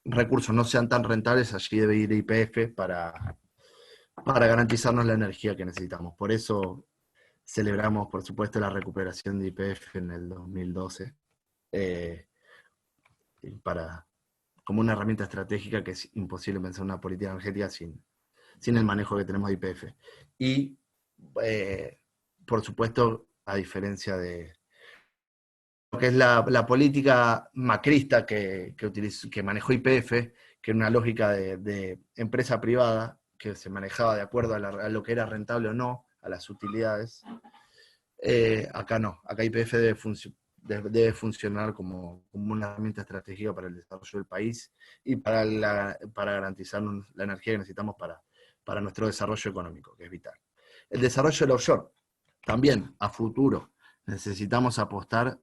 recursos no sean tan rentables, allí debe ir YPF para garantizarnos la energía que necesitamos. Por eso celebramos, por supuesto, la recuperación de YPF en el 2012, como una herramienta estratégica que es imposible pensar una política energética sin el manejo que tenemos de YPF. Y, por supuesto, a diferencia de lo que es la política macrista que manejó YPF, que era una lógica de empresa privada, que se manejaba de acuerdo a lo que era rentable o no, a las utilidades. Acá no, acá YPF debe funcionar como una herramienta estratégica para el desarrollo del país y para garantizarnos la energía que necesitamos para nuestro desarrollo económico, que es vital. El desarrollo del offshore, también a futuro necesitamos apostar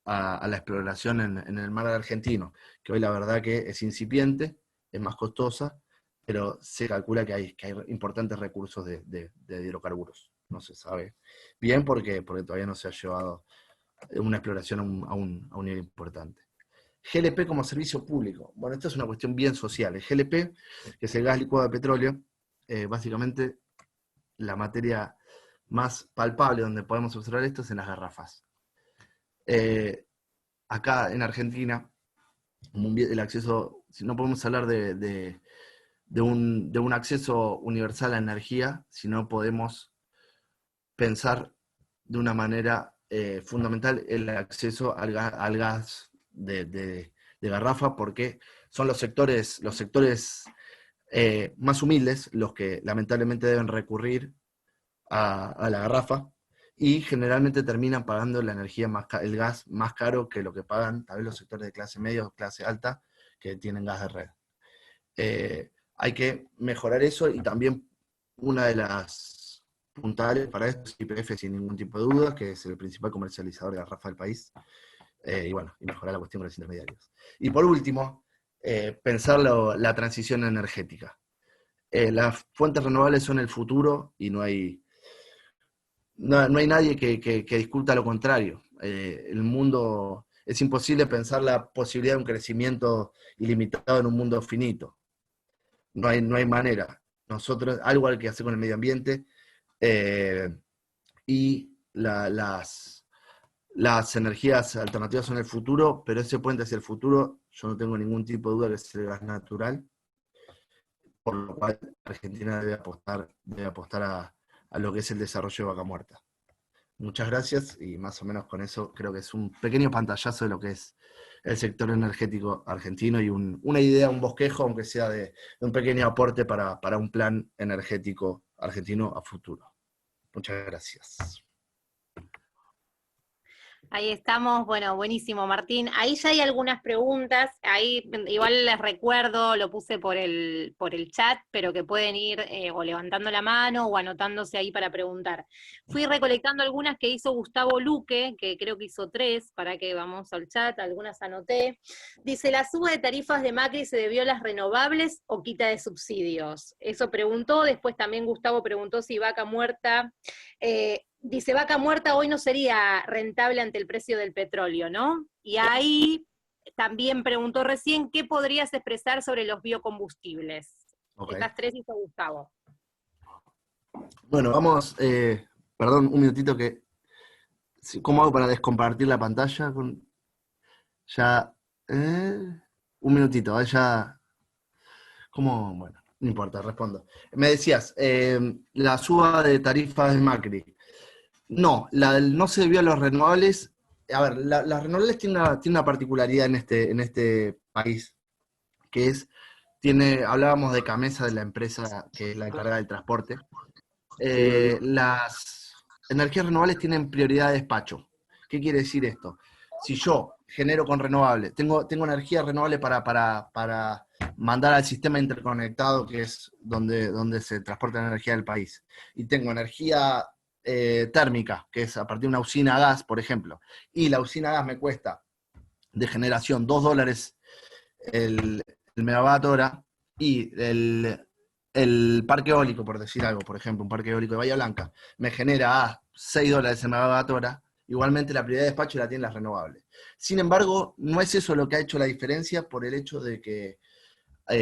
a la exploración en el mar argentino, que hoy la verdad que es incipiente, es más costosa, pero se calcula que hay importantes recursos de hidrocarburos. No se sabe bien porque todavía no se ha llevado una exploración a un nivel importante. GLP como servicio público. Bueno, esto es una cuestión bien social. El GLP, que es el gas licuado de petróleo, básicamente la materia más palpable donde podemos observar esto es en las garrafas. Acá en Argentina, el acceso, si no podemos hablar de un acceso universal a energía, si no podemos pensar de una manera fundamental el acceso al gas de garrafa, porque son los sectores más humildes los que lamentablemente deben recurrir a la garrafa, y generalmente terminan pagando la energía el gas más caro que lo que pagan tal vez los sectores de clase media o clase alta que tienen gas de red. Hay que mejorar eso, y también una de las puntales para esto es YPF, sin ningún tipo de duda, que es el principal comercializador de garrafa del país, y mejorar la cuestión con los intermediarios. Y por último, pensar la transición energética. Las fuentes renovables son el futuro y no hay nadie que discuta lo contrario. El mundo, es imposible pensar la posibilidad de un crecimiento ilimitado en un mundo finito. No hay manera. Nosotros, algo hay que hacer con el medio ambiente, y las energías alternativas son el futuro, pero ese puente hacia el futuro, yo no tengo ningún tipo de duda que es el gas natural. por lo cual Argentina debe apostar a lo que es el desarrollo de Vaca Muerta. Muchas gracias, y más o menos con eso creo que es un pequeño pantallazo de lo que es el sector energético argentino y una idea, un bosquejo, aunque sea de un pequeño aporte para un plan energético argentino a futuro. Muchas gracias. Ahí estamos, bueno, buenísimo, Martín. Ahí ya hay algunas preguntas, ahí igual les recuerdo, lo puse por el chat, pero que pueden ir o levantando la mano o anotándose ahí para preguntar. Fui recolectando algunas que hizo Gustavo Luque, que creo que hizo 3, para que vamos al chat, algunas anoté. Dice, ¿la suba de tarifas de Macri se debió a las renovables o quita de subsidios? Eso preguntó, después también Gustavo preguntó si Vaca Muerta... dice, Vaca Muerta hoy no sería rentable ante el precio del petróleo, ¿no? Y ahí también preguntó recién, ¿qué podrías expresar sobre los biocombustibles? Okay. Estas 3 hizo Gustavo. Bueno, vamos, perdón, un minutito que... ¿Cómo hago para descompartir la pantalla? Ya, un minutito, ya... ¿Cómo? Bueno, no importa, respondo. Me decías, la suba de tarifas de Macri. No, no se debió a los renovables. A ver, las renovables tienen una particularidad en este país, que es, hablábamos de Camesa, de la empresa que es la encargada del transporte. Las energías renovables tienen prioridad de despacho. ¿Qué quiere decir esto? Si yo genero con renovables, tengo energía renovable para mandar al sistema interconectado, que es donde se transporta la energía del país, y tengo energía térmica, que es a partir de una usina a gas, por ejemplo, y la usina a gas me cuesta de generación $2 el megavatio hora, y el parque eólico, por decir algo, por ejemplo, un parque eólico de Bahía Blanca, me genera a $6 el megavatio hora, igualmente la prioridad de despacho la tienen las renovables. Sin embargo, no es eso lo que ha hecho la diferencia, por el hecho de que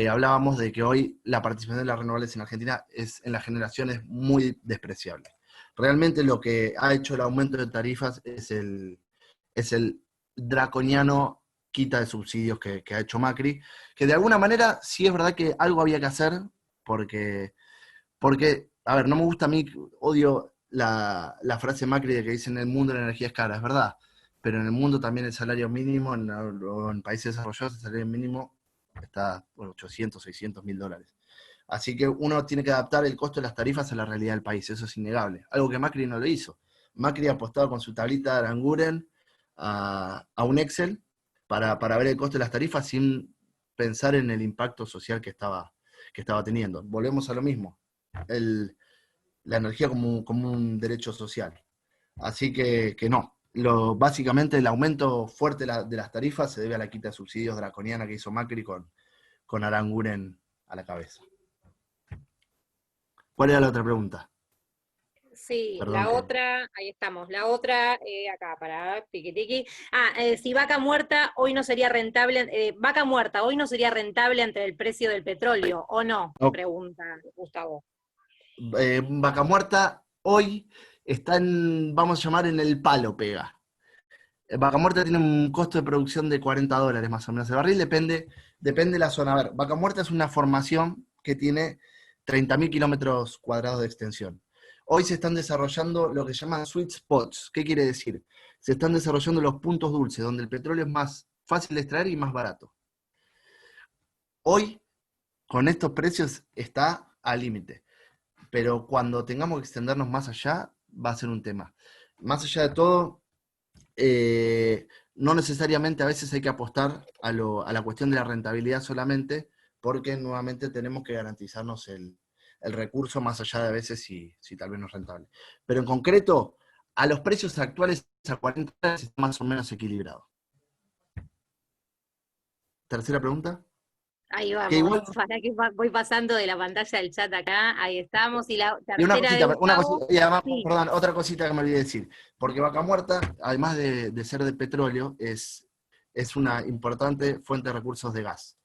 hablábamos de que hoy la participación de las renovables en Argentina en la generación es muy despreciable. Realmente lo que ha hecho el aumento de tarifas es el draconiano quita de subsidios que ha hecho Macri, que de alguna manera sí es verdad que algo había que hacer, porque a ver, no me gusta a mí, odio la frase Macri de que dice en el mundo la energía es cara, es verdad, pero en el mundo también el salario mínimo, en países desarrollados el salario mínimo está por 800, 600 mil dólares. Así que uno tiene que adaptar el costo de las tarifas a la realidad del país, eso es innegable. Algo que Macri no lo hizo. Macri ha apostado con su tablita de Aranguren a un Excel para ver el costo de las tarifas sin pensar en el impacto social que estaba teniendo. Volvemos a lo mismo, la energía como un derecho social. Así que no. Básicamente el aumento fuerte de las tarifas se debe a la quita de subsidios draconiana que hizo Macri con Aranguren a la cabeza. ¿Cuál era la otra pregunta? Sí, Perdón la otra, ahí estamos, la otra, acá, para tiki tiki. Si Vaca Muerta hoy no sería rentable, Vaca Muerta hoy no sería rentable ante el precio del petróleo, ¿o no? No, Pregunta Gustavo. Vaca Muerta hoy está vamos a llamar, en el palo pega. Vaca Muerta tiene un costo de producción de $40 más o menos. El barril depende de la zona. A ver, Vaca Muerta es una formación que tiene 30.000 kilómetros cuadrados de extensión. Hoy se están desarrollando lo que llaman sweet spots. ¿Qué quiere decir? Se están desarrollando los puntos dulces, donde el petróleo es más fácil de extraer y más barato. Hoy, con estos precios, está al límite. Pero cuando tengamos que extendernos más allá, va a ser un tema. Más allá de todo, no necesariamente a veces hay que apostar a la cuestión de la rentabilidad solamente, porque nuevamente tenemos que garantizarnos el recurso más allá de a veces si tal vez no es rentable. Pero en concreto, a los precios actuales a $40 está más o menos equilibrado. Tercera pregunta. Ahí Que vamos, igual, para que voy pasando de la pantalla del chat acá, ahí estamos, y la y tercera de Gustavo, y además, sí, perdón, otra cosita que me olvidé decir, porque Vaca Muerta, además de ser de petróleo, es una importante fuente de recursos de gas.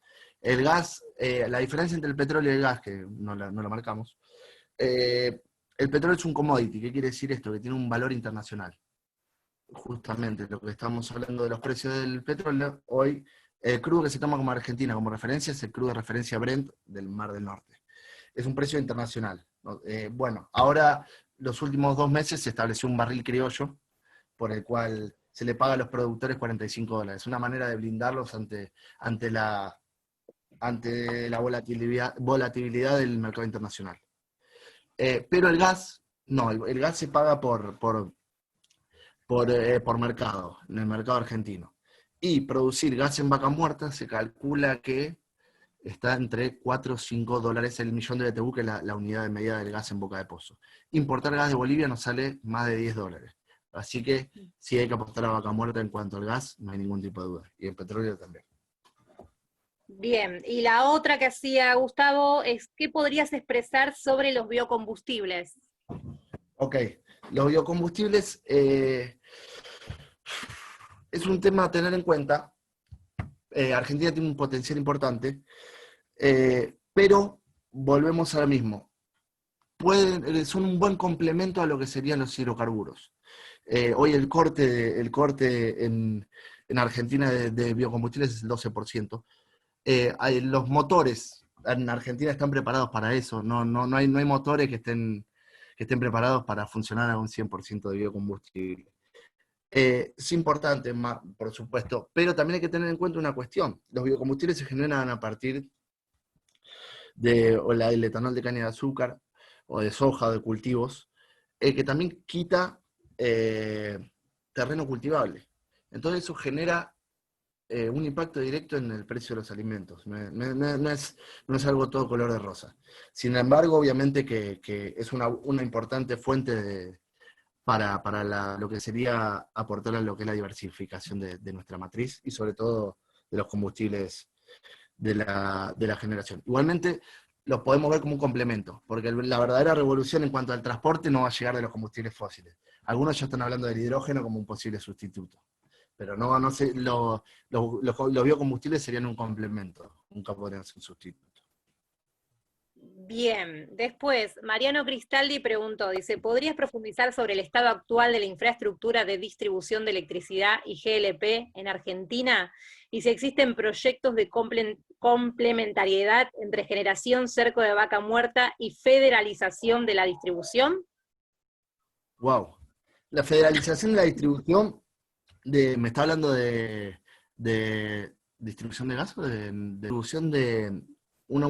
El gas, la diferencia entre el petróleo y el gas, que no lo marcamos, el petróleo es un commodity. ¿Qué quiere decir esto? Que tiene un valor internacional. Justamente lo que estamos hablando de los precios del petróleo, hoy el crudo que se toma como Argentina como referencia es el crudo de referencia Brent del Mar del Norte. es un precio internacional, ¿no? Bueno, ahora los últimos 2 meses se estableció un barril criollo por el cual se le paga a los productores $45. Una manera de blindarlos ante la, ante la volatilidad del mercado internacional. Pero el gas, no, el gas se paga por mercado, en el mercado argentino. Y producir gas en vaca muerta se calcula que está entre 4 o 5 dólares el millón de BTU, que es la unidad de medida del gas en boca de pozo. Importar gas de Bolivia nos sale más de 10 dólares. Así que sí hay que apostar a vaca muerta en cuanto al gas, no hay ningún tipo de duda. Y el petróleo también. Bien, y la otra que hacía Gustavo es, ¿qué podrías expresar sobre los biocombustibles? Ok, los biocombustibles es un tema a tener en cuenta. Argentina tiene un potencial importante, pero volvemos a lo mismo. Son un buen complemento a lo que serían los hidrocarburos. Hoy el corte en Argentina de biocombustibles es el 12%. Los motores en Argentina están preparados para eso. No hay motores que estén preparados para funcionar a un 100% de biocombustible. Es importante, por supuesto, pero también hay que tener en cuenta una cuestión. Los biocombustibles se generan a partir del etanol de caña de azúcar, o de soja, o de cultivos, que también quita terreno cultivable. Entonces eso genera un impacto directo en el precio de los alimentos. No es algo todo color de rosa. Sin embargo, obviamente que es una importante fuente para lo que sería aportar a lo que es la diversificación de nuestra matriz y sobre todo de los combustibles de la generación. Igualmente, los podemos ver como un complemento, porque la verdadera revolución en cuanto al transporte no va a llegar de los combustibles fósiles. Algunos ya están hablando del hidrógeno como un posible sustituto, pero no sé, los biocombustibles serían un complemento, nunca podrían ser un sustituto. Bien, después, Mariano Cristaldi preguntó, dice, ¿podrías profundizar sobre el estado actual de la infraestructura de distribución de electricidad y GLP en Argentina? Y si existen proyectos de complementariedad entre generación cerco de vaca muerta y federalización de la distribución. Wow. La federalización de la distribución, ¿me está hablando de distribución de gas o de distribución de una,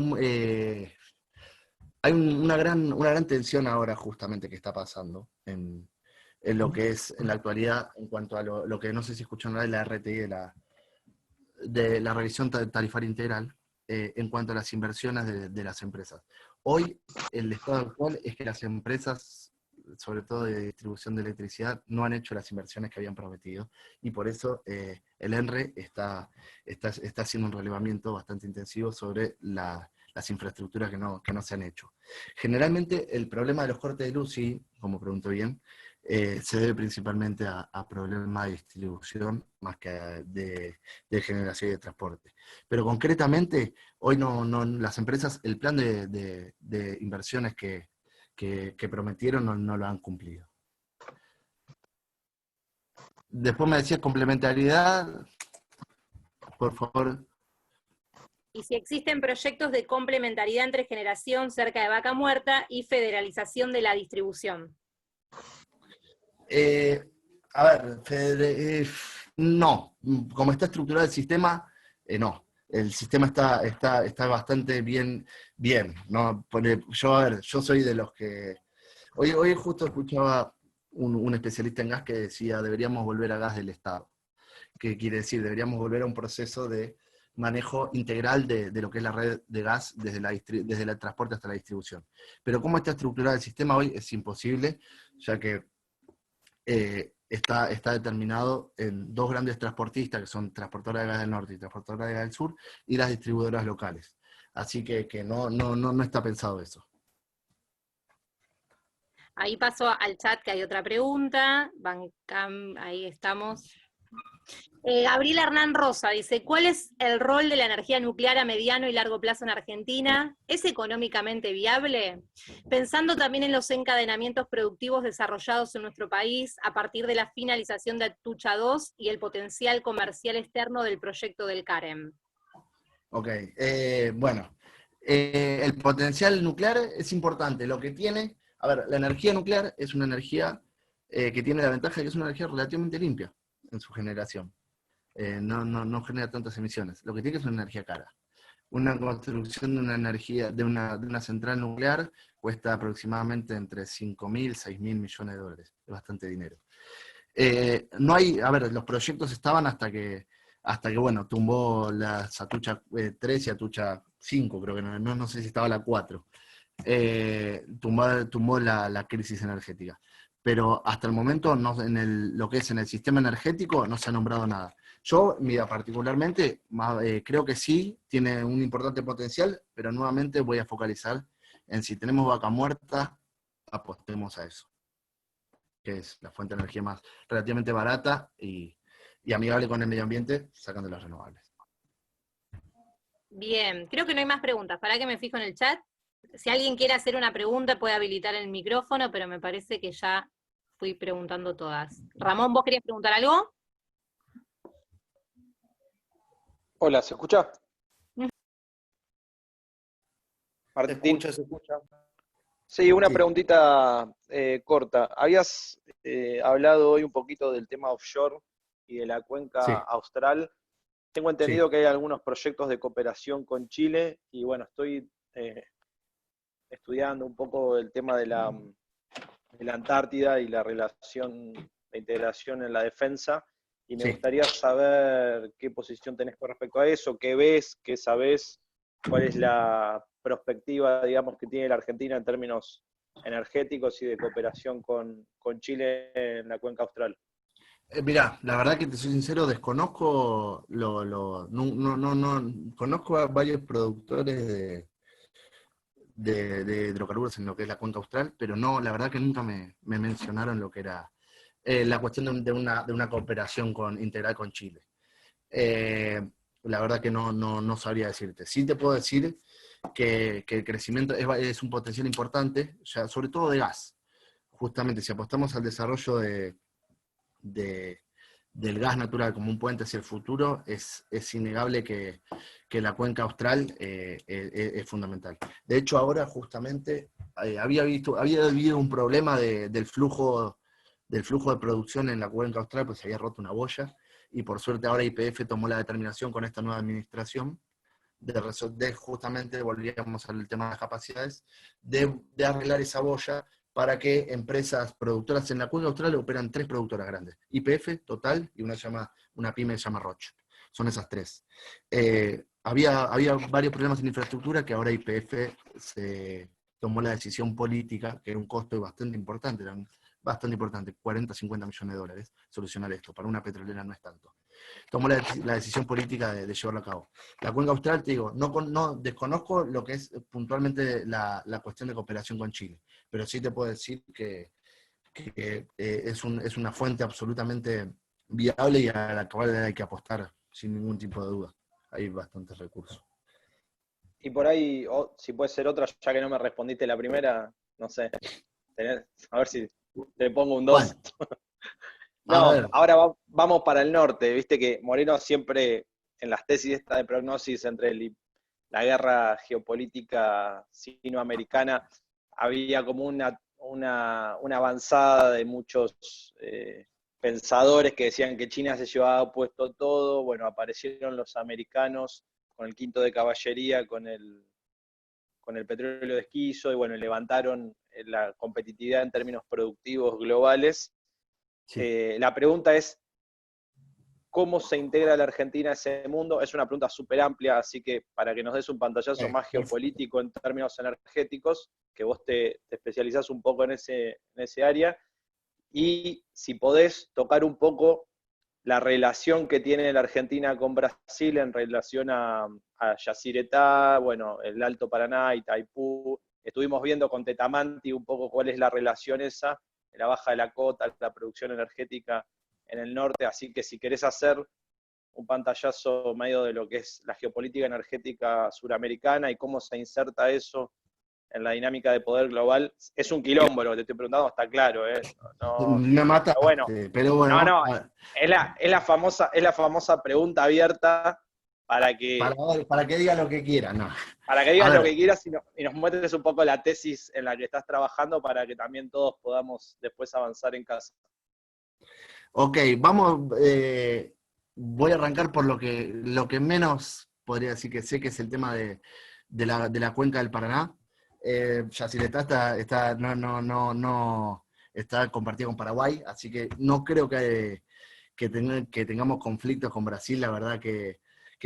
hay una gran tensión ahora justamente que está pasando en lo que es en la actualidad en cuanto a lo que no sé si escucharon de la RTI, de la revisión tarifaria integral, en cuanto a las inversiones de las empresas. Hoy el estado actual es que las empresas, sobre todo de distribución de electricidad, no han hecho las inversiones que habían prometido, y por eso el ENRE está haciendo un relevamiento bastante intensivo sobre las infraestructuras que no se han hecho. Generalmente el problema de los cortes de luz, sí, como preguntó bien, se debe principalmente a problemas de distribución más que de generación y de transporte. Pero concretamente, hoy las empresas, el plan de inversiones que prometieron no lo han cumplido. Después me decía complementariedad, por favor. Y si existen proyectos de complementariedad entre generación cerca de vaca muerta y federalización de la distribución. A ver, no. Como está estructurado el sistema, no. El sistema está bastante bien, ¿no? Yo soy de los que... Hoy justo escuchaba un especialista en gas que decía, deberíamos volver a gas del Estado. ¿Qué quiere decir? Deberíamos volver a un proceso de manejo integral de lo que es la red de gas desde el transporte hasta la distribución. Pero cómo está estructurado el sistema hoy es imposible, ya que está determinado en dos grandes transportistas, que son Transportadora de Gas del Norte y Transportadora de Gas del Sur, y las distribuidoras locales. Así que no está pensado eso. Ahí paso al chat que hay otra pregunta. Ahí estamos. Gabriel Hernán Rosa dice, ¿cuál es el rol de la energía nuclear a mediano y largo plazo en Argentina? ¿Es económicamente viable? Pensando también en los encadenamientos productivos desarrollados en nuestro país a partir de la finalización de Atucha 2 y el potencial comercial externo del proyecto del CAREM. Ok, bueno, El potencial nuclear es importante. Lo que tiene, a ver, la energía nuclear es una energía que tiene la ventaja de que es una energía relativamente limpia en su generación. No genera tantas emisiones. Lo que tiene es una energía cara. Una construcción de una energía, de una central nuclear cuesta aproximadamente entre 5.000 y 6.000 millones de dólares. Es bastante dinero. No hay, a ver, los proyectos estaban hasta que bueno, tumbó la Atucha 3 y Atucha 5, creo que no sé si estaba la 4. Tumbó la crisis energética. Pero hasta el momento, lo que es en el sistema energético, no se ha nombrado nada. Yo, mira, particularmente, creo que sí, tiene un importante potencial, pero nuevamente voy a focalizar en si tenemos vaca muerta, apostemos a eso, que es la fuente de energía más relativamente barata y amigable con el medio ambiente, sacando las renovables. Bien, creo que no hay más preguntas. Para que me fijo en el chat. Si alguien quiere hacer una pregunta, puede habilitar el micrófono, pero me parece que ya fui preguntando todas. Ramón, ¿vos querías preguntar algo? Hola, ¿se escucha? Martín. Se escucha. Sí, una Sí. preguntita corta. Habías hablado hoy un poquito del tema offshore y de la cuenca Sí. austral. Tengo entendido que hay algunos proyectos de cooperación con Chile y bueno, estoy estudiando un poco el tema de la Antártida y la relación de integración en la defensa y me gustaría saber qué posición tenés con respecto a eso, qué ves, qué sabés, cuál es la perspectiva, digamos, que tiene la Argentina en términos energéticos y de cooperación con Chile en la cuenca austral. Mirá, la verdad que te soy sincero, desconozco conozco a varios productores de hidrocarburos en lo que es la cuenca austral, pero no, la verdad que nunca me mencionaron lo que era la cuestión de una cooperación integral con Chile. La verdad que no sabría decirte. Sí te puedo decir que el crecimiento es un potencial importante, ya, sobre todo de gas. Justamente, si apostamos al desarrollo del gas natural como un puente hacia el futuro, es innegable que la cuenca austral es fundamental. De hecho, ahora justamente había habido un problema del flujo de producción en la cuenca austral, pues se había roto una boya, y por suerte ahora YPF tomó la determinación con esta nueva administración justamente, volvíamos al tema de las capacidades, de arreglar esa boya para que empresas productoras en la cuenca austral operan 3 productoras grandes, YPF, Total y una pyme que se llama Roche. Son esas 3. Había varios problemas en infraestructura que ahora YPF se tomó la decisión política, que era un costo bastante importante, 40, 50 millones de dólares, solucionar esto. Para una petrolera no es tanto. Tomó la decisión política de llevarlo a cabo. La cuenca austral, te digo, no desconozco lo que es puntualmente la cuestión de cooperación con Chile, pero sí te puedo decir que es una fuente absolutamente viable y a la cual hay que apostar sin ningún tipo de duda. Hay bastantes recursos. Y por ahí, si puede ser otra, ya que no me respondiste la primera, no sé, a ver si te pongo un 2. No, ahora vamos para el norte. Viste que Moreno siempre, en las tesis esta de prognosis entre la guerra geopolítica sinoamericana, había como una avanzada de muchos pensadores que decían que China se llevaba puesto todo. Bueno, aparecieron los americanos con el quinto de caballería, con el petróleo de esquizo, y bueno, levantaron la competitividad en términos productivos globales. Sí. La pregunta es, ¿cómo se integra la Argentina a ese mundo? Es una pregunta súper amplia, así que para que nos des un pantallazo más geopolítico en términos energéticos, que vos te especializás un poco en ese área, y si podés tocar un poco la relación que tiene la Argentina con Brasil en relación a Yacyretá, bueno, el Alto Paraná, Itaipú. Estuvimos viendo con Tetamanti un poco cuál es la relación esa, de la baja de la cota, la producción energética en el norte, así que si querés hacer un pantallazo medio de lo que es la geopolítica energética suramericana y cómo se inserta eso en la dinámica de poder global, es un quilombo lo que te estoy preguntando, está claro, ¿eh? Me mataste, pero bueno. Es la famosa pregunta abierta Para que diga lo que quiera, no. Para que digas lo que quieras y nos muestres un poco la tesis en la que estás trabajando para que también todos podamos después avanzar en casa. Ok, voy a arrancar por lo que menos podría decir que sé, que es el tema de la cuenca del Paraná. Yacyretá está compartida con Paraguay, así que no creo que tengamos conflictos con Brasil. La verdad que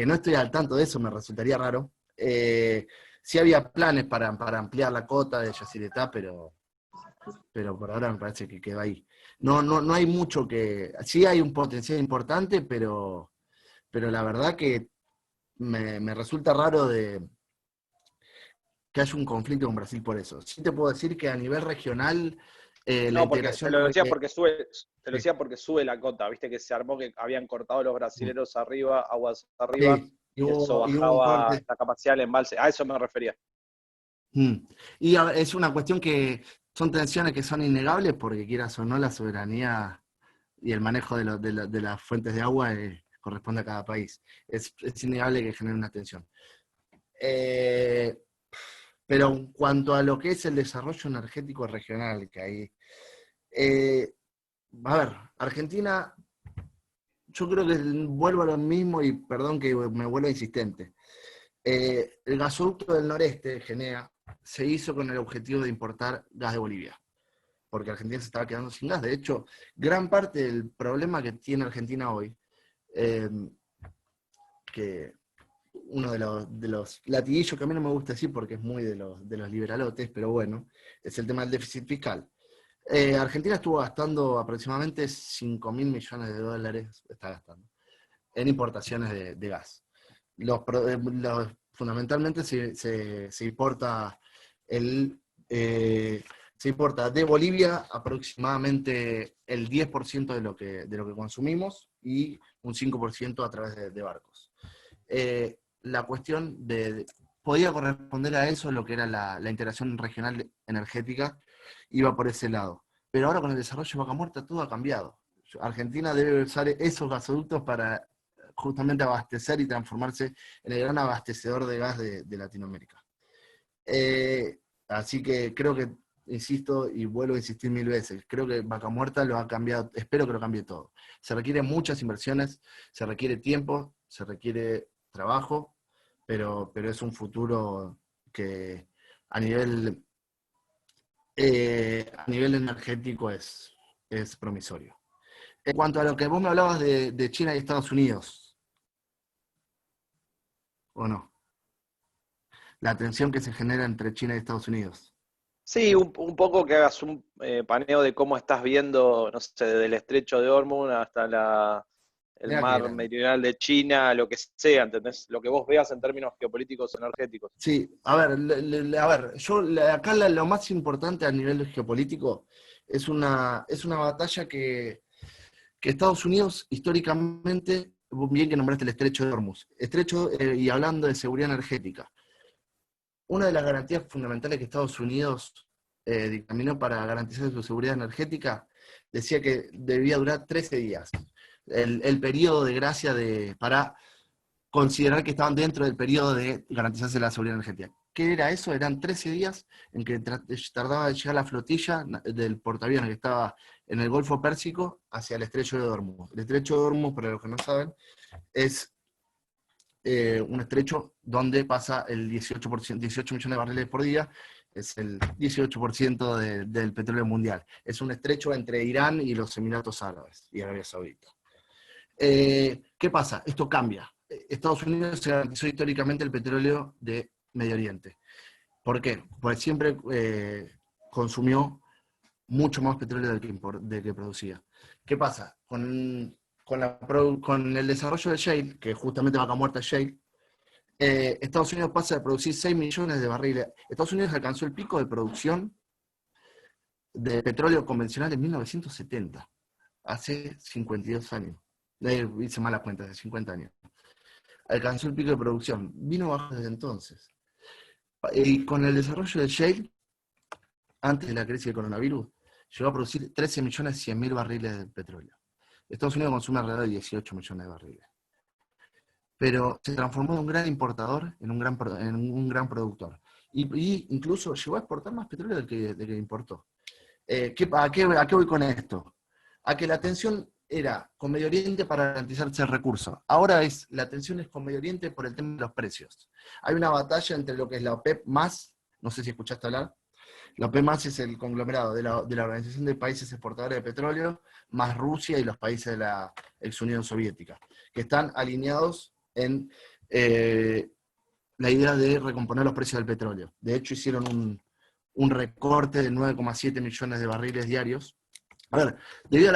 no estoy al tanto de eso, me resultaría raro. Sí había planes para ampliar la cota de Yacyretá, pero por ahora me parece que quedó ahí. No hay mucho que... Sí hay un potencial importante, pero la verdad que me resulta raro que haya un conflicto con Brasil por eso. Sí te puedo decir que a nivel regional, la integración... Te lo decía porque sube la cota, viste que se armó que habían cortado los brasileros arriba, aguas arriba, Sí, y eso hubo un bajaba corte. la capacidad del embalse. A eso me refería. Y es una cuestión que son tensiones que son innegables, porque quieras o no, la soberanía y el manejo de las fuentes de agua corresponde a cada país. Es innegable que genere una tensión. Pero en cuanto a lo que es el desarrollo energético regional que hay, a ver, Argentina, yo creo que vuelvo a lo mismo y perdón que me vuelva insistente. El gasoducto del noreste, Genea, se hizo con el objetivo de importar gas de Bolivia, porque Argentina se estaba quedando sin gas. De hecho, gran parte del problema que tiene Argentina hoy, que uno de los latiguillos que a mí no me gusta decir porque es muy de los liberalotes, pero bueno, es el tema del déficit fiscal. Argentina estuvo gastando aproximadamente 5.000 millones de dólares, está gastando, en importaciones de gas. Fundamentalmente se importa se importa de Bolivia aproximadamente el 10% de lo que consumimos y un 5% a través de barcos. La cuestión podía corresponder a eso lo que era la integración regional energética, iba por ese lado. Pero ahora con el desarrollo de Vaca Muerta todo ha cambiado. Argentina debe usar esos gasoductos para justamente abastecer y transformarse en el gran abastecedor de gas de Latinoamérica. Así que creo que, insisto y vuelvo a insistir 1000 veces, creo que Vaca Muerta lo ha cambiado, espero que lo cambie todo. Se requieren muchas inversiones, se requiere tiempo, se requiere trabajo, pero es un futuro que a nivel energético es promisorio. En cuanto a lo que vos me hablabas de China y Estados Unidos, ¿o no? La tensión que se genera entre China y Estados Unidos. Sí, un poco que hagas un paneo de cómo estás viendo, no sé, desde el estrecho de Hormuz hasta el mar meridional de China, lo que sea, ¿entendés? Lo que vos veas en términos geopolíticos energéticos. Sí, a ver, acá lo más importante a nivel geopolítico es una batalla que Estados Unidos históricamente, bien que nombraste el estrecho de Hormuz, y hablando de seguridad energética, una de las garantías fundamentales que Estados Unidos dictaminó para garantizar su seguridad energética decía que debía durar 13 días. El periodo de gracia para considerar que estaban dentro del periodo de garantizarse la seguridad energética. ¿Qué era eso? Eran 13 días en que tardaba en llegar la flotilla del portaaviones que estaba en el Golfo Pérsico hacia el estrecho de Hormuz. El estrecho de Hormuz, para los que no saben, es un estrecho donde pasa el 18 millones de barriles por día, es el 18% del petróleo mundial. Es un estrecho entre Irán y los Emiratos Árabes y Arabia Saudita. ¿Qué pasa? Esto cambia. Estados Unidos se garantizó históricamente el petróleo de Medio Oriente. ¿Por qué? Porque siempre consumió mucho más petróleo del que producía. ¿Qué pasa? Con el desarrollo de shale, que justamente Vaca Muerta es shale, Estados Unidos pasa de producir 6 millones de barriles. Estados Unidos alcanzó el pico de producción de petróleo convencional en 1970, hace 52 años. Hice mala cuenta, hace 50 años. Alcanzó el pico de producción, vino bajo desde entonces. Y con el desarrollo del shale, antes de la crisis del coronavirus, llegó a producir 13.100.000 barriles de petróleo. Estados Unidos consume alrededor de 18 millones de barriles. pero se transformó de un gran importador en un gran productor. Y incluso llegó a exportar más petróleo del que importó. ¿A qué voy con esto? A que la tensión era con Medio Oriente para garantizarse el recurso. Ahora la tensión es con Medio Oriente por el tema de los precios. Hay una batalla entre lo que es la OPEP más, no sé si escuchaste hablar, la OPEP más es el conglomerado de la Organización de Países Exportadores de Petróleo, más Rusia y los países de la ex Unión Soviética, que están alineados en la idea de recomponer los precios del petróleo. De hecho, hicieron un recorte de 9,7 millones de barriles diarios. A ver, debido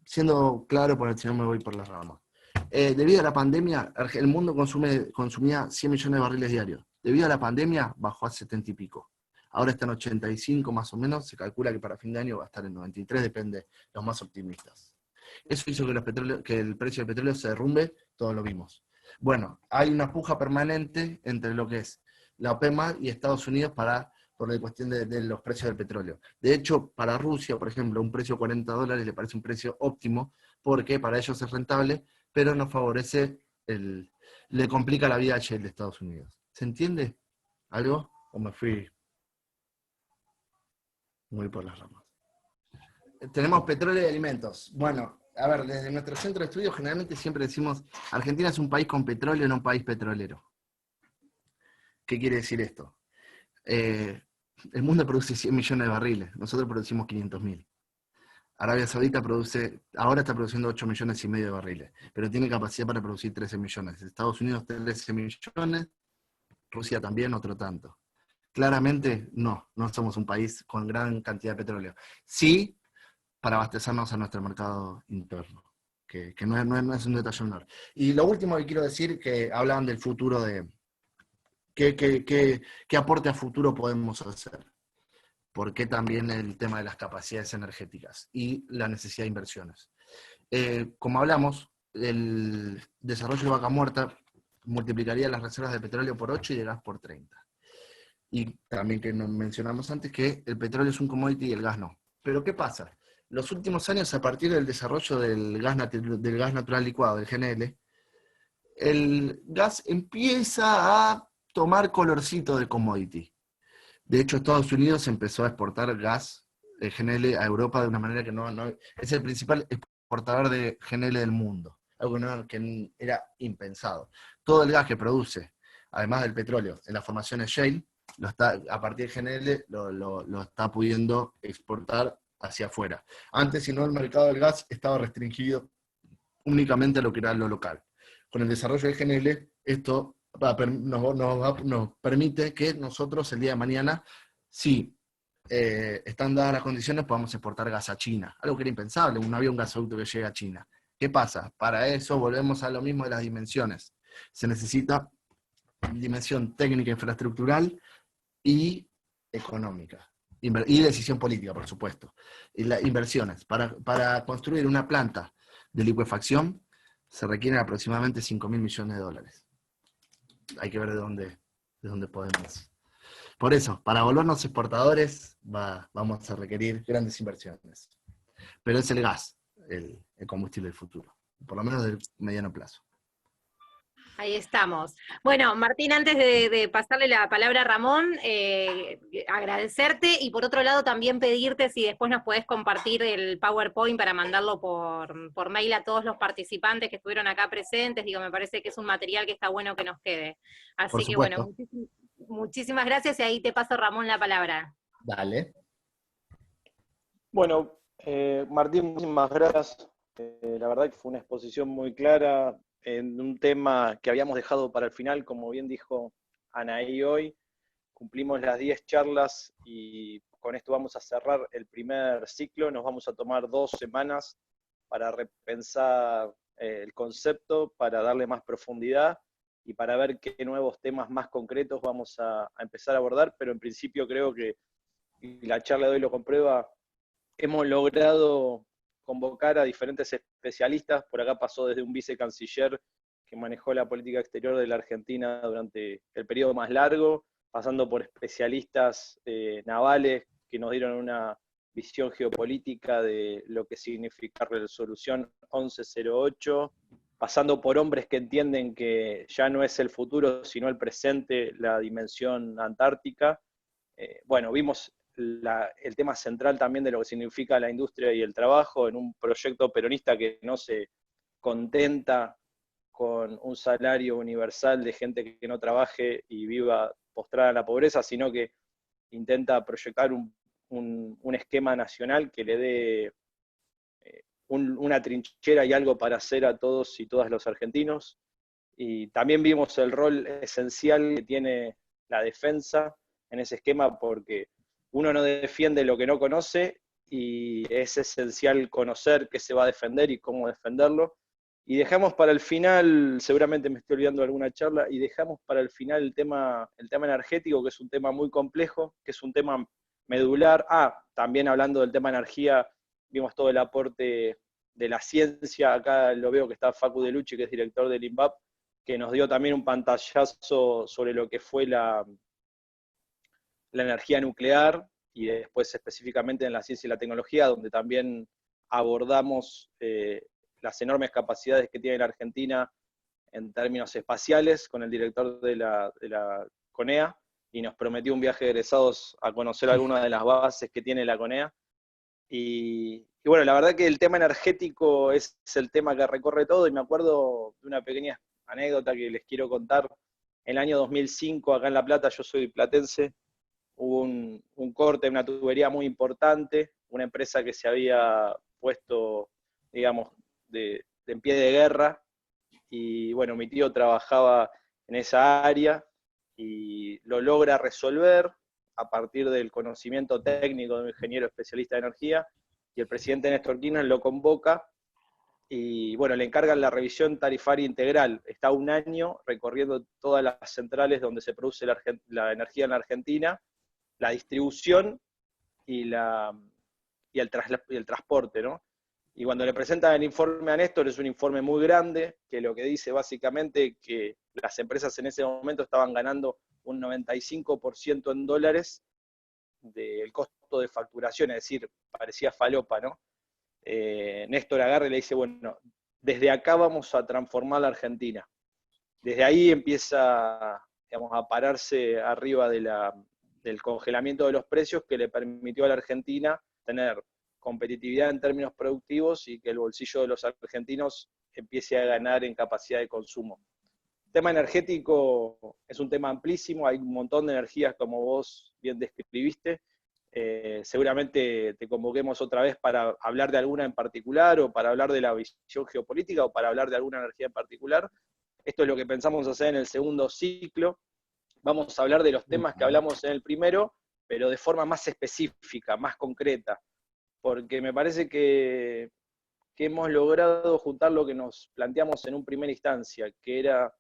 siendo claro, porque si no me voy por las ramas. Debido a la pandemia, el mundo consumía 100 millones de barriles diarios. Debido a la pandemia, bajó a 70 y pico. Ahora está en 85 más o menos, se calcula que para fin de año va a estar en 93, depende, los más optimistas. Eso hizo que el precio del petróleo se derrumbe, todos lo vimos. Bueno, hay una puja permanente entre lo que es la OPEP y Estados Unidos por la cuestión de los precios del petróleo. De hecho, para Rusia, por ejemplo, un precio de $40 le parece un precio óptimo, porque para ellos es rentable, pero no favorece, le complica la vida a Shell de Estados Unidos. ¿Se entiende algo? ¿O me fui muy por las ramas? Tenemos petróleo y alimentos. Bueno, a ver, desde nuestro centro de estudio generalmente siempre decimos, Argentina es un país con petróleo, no un país petrolero. ¿Qué quiere decir esto? El mundo produce 100 millones de barriles, nosotros producimos 500.000. Arabia Saudita ahora está produciendo 8 millones y medio de barriles, pero tiene capacidad para producir 13 millones. Estados Unidos 13 millones, Rusia también otro tanto. Claramente no somos un país con gran cantidad de petróleo. Sí, para abastecernos a nuestro mercado interno, que no es un detalle menor. Y lo último que quiero decir, que hablaban del futuro de qué aporte a futuro podemos hacer. ¿Por qué también el tema de las capacidades energéticas y la necesidad de inversiones? Como hablamos, el desarrollo de Vaca Muerta multiplicaría las reservas de petróleo por 8 y de gas por 30. Y también que nos mencionamos antes que el petróleo es un commodity y el gas no. Pero ¿qué pasa? Los últimos años, a partir del desarrollo del gas natural licuado, del GNL, el gas empieza a tomar colorcito de commodity. De hecho, Estados Unidos empezó a exportar gas de GNL a Europa de una manera que no es el principal exportador de GNL del mundo, algo que era impensado. Todo el gas que produce, además del petróleo, en las formaciones shale, a partir de GNL lo está pudiendo exportar hacia afuera. Antes, si no, el mercado del gas estaba restringido únicamente a lo que era lo local. Con el desarrollo del GNL, esto nos permite que nosotros el día de mañana, si están dadas las condiciones, podamos exportar gas a China. Algo que era impensable, no había un gasoducto que llegue a China. ¿Qué pasa? Para eso volvemos a lo mismo de las dimensiones. Se necesita dimensión técnica, infraestructural y económica. Y decisión política, por supuesto. Y las inversiones. Para construir una planta de licuefacción se requieren aproximadamente 5.000 millones de dólares. Hay que ver de dónde podemos. Por eso, para volvernos exportadores, vamos a requerir grandes inversiones. Pero es el gas, el combustible del futuro, por lo menos del mediano plazo. Ahí estamos. Bueno, Martín, antes de pasarle la palabra a Ramón, agradecerte y por otro lado también pedirte si después nos podés compartir el PowerPoint para mandarlo por mail a todos los participantes que estuvieron acá presentes. Digo, me parece que es un material que está bueno que nos quede. Así que bueno, muchísimas gracias y ahí te paso, Ramón, la palabra. Dale. Bueno, Martín, muchísimas gracias. La verdad que fue una exposición muy clara en un tema que habíamos dejado para el final, como bien dijo Anaí hoy. Cumplimos las 10 charlas y con esto vamos a cerrar el primer ciclo. Nos vamos a tomar 2 semanas para repensar el concepto, para darle más profundidad y para ver qué nuevos temas más concretos vamos a empezar a abordar, pero en principio creo que, y la charla de hoy lo comprueba, hemos logrado convocar a diferentes especialistas. Por acá pasó desde un vicecanciller que manejó la política exterior de la Argentina durante el periodo más largo, pasando por especialistas navales que nos dieron una visión geopolítica de lo que significa la resolución 1108, pasando por hombres que entienden que ya no es el futuro, sino el presente, la dimensión antártica. Bueno, vimos el tema central también de lo que significa la industria y el trabajo en un proyecto peronista que no se contenta con un salario universal de gente que no trabaje y viva postrada en la pobreza, sino que intenta proyectar un esquema nacional que le dé una trinchera y algo para hacer a todos y todas los argentinos. Y también vimos el rol esencial que tiene la defensa en ese esquema, porque uno no defiende lo que no conoce y es esencial conocer qué se va a defender y cómo defenderlo. Y dejamos para el final, seguramente me estoy olvidando de alguna charla, y dejamos para el final el tema energético, que es un tema muy complejo, que es un tema medular. También hablando del tema energía, vimos todo el aporte de la ciencia. Acá lo veo que está Facu De Lucci, que es director del INVAP, que nos dio también un pantallazo sobre lo que fue la energía nuclear, y después específicamente en la ciencia y la tecnología, donde también abordamos las enormes capacidades que tiene la Argentina en términos espaciales con el director de la CONEA, y nos prometió un viaje de egresados a conocer algunas de las bases que tiene la CONEA. Y bueno, la verdad que el tema energético es el tema que recorre todo, y me acuerdo de una pequeña anécdota que les quiero contar. En el año 2005, acá en La Plata, yo soy platense, hubo un corte, una tubería muy importante, una empresa que se había puesto, digamos, en pie de guerra, y bueno, mi tío trabajaba en esa área y lo logra resolver a partir del conocimiento técnico de un ingeniero especialista de energía, y el presidente Néstor Kirchner lo convoca y bueno, le encargan la revisión tarifaria integral. Está un año recorriendo todas las centrales donde se produce la energía en la Argentina, la distribución y el transporte, ¿no? Y cuando le presentan el informe a Néstor, es un informe muy grande, que lo que dice básicamente que las empresas en ese momento estaban ganando un 95% en dólares del costo de facturación, es decir, parecía falopa, ¿no? Néstor agarra y le dice, bueno, desde acá vamos a transformar la Argentina. Desde ahí empieza, digamos, a pararse arriba del congelamiento de los precios, que le permitió a la Argentina tener competitividad en términos productivos y que el bolsillo de los argentinos empiece a ganar en capacidad de consumo. El tema energético es un tema amplísimo, hay un montón de energías como vos bien describiste. Seguramente te convoquemos otra vez para hablar de alguna en particular, o para hablar de la visión geopolítica, o para hablar de alguna energía en particular. Esto es lo que pensamos hacer en el segundo ciclo. Vamos a hablar de los temas que hablamos en el primero, pero de forma más específica, más concreta, porque me parece que hemos logrado juntar lo que nos planteamos en una primera instancia, que era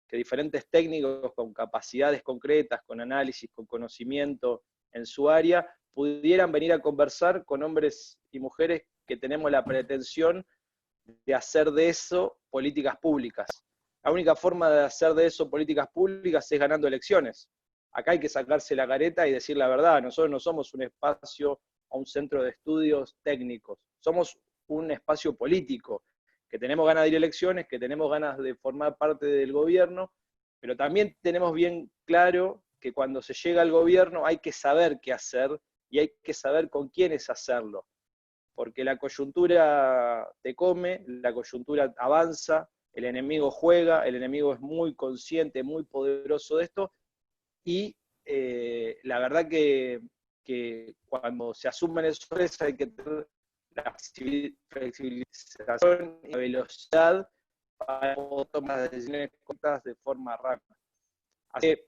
que diferentes técnicos con capacidades concretas, con análisis, con conocimiento en su área, pudieran venir a conversar con hombres y mujeres que tenemos la pretensión de hacer de eso políticas públicas. La única forma de hacer de eso políticas públicas es ganando elecciones. Acá hay que sacarse la careta y decir la verdad. Nosotros no somos un espacio o un centro de estudios técnicos. Somos un espacio político, que tenemos ganas de ir a elecciones, que tenemos ganas de formar parte del gobierno, pero también tenemos bien claro que cuando se llega al gobierno hay que saber qué hacer y hay que saber con quiénes hacerlo. Porque la coyuntura te come, la coyuntura avanza, el enemigo juega, el enemigo es muy consciente, muy poderoso de esto, y la verdad que cuando se asumen esos roles hay que tener la flexibilización y la velocidad para poder tomar decisiones cortas de forma rápida. Así que,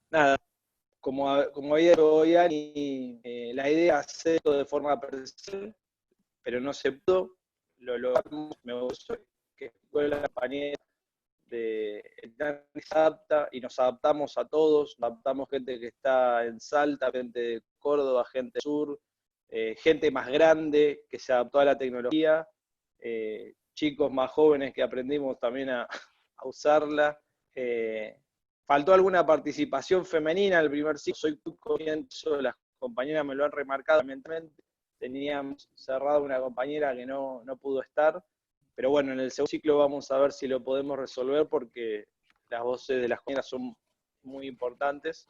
nada, como había dicho hoy Ani, la idea es hacer esto de forma presencial, pero no se pudo, lo logramos, me gustó, que fue la compañía de se adapta, y nos adaptamos a todos, nos adaptamos gente que está en Salta, gente de Córdoba, gente del sur, gente más grande que se adaptó a la tecnología, chicos más jóvenes que aprendimos también a usarla. Faltó alguna participación femenina en el primer ciclo, soy muy comienzo, las compañeras me lo han remarcado, teníamos cerrado una compañera que no pudo estar, Pero bueno, en el segundo ciclo vamos a ver si lo podemos resolver porque las voces de las compañeras son muy importantes.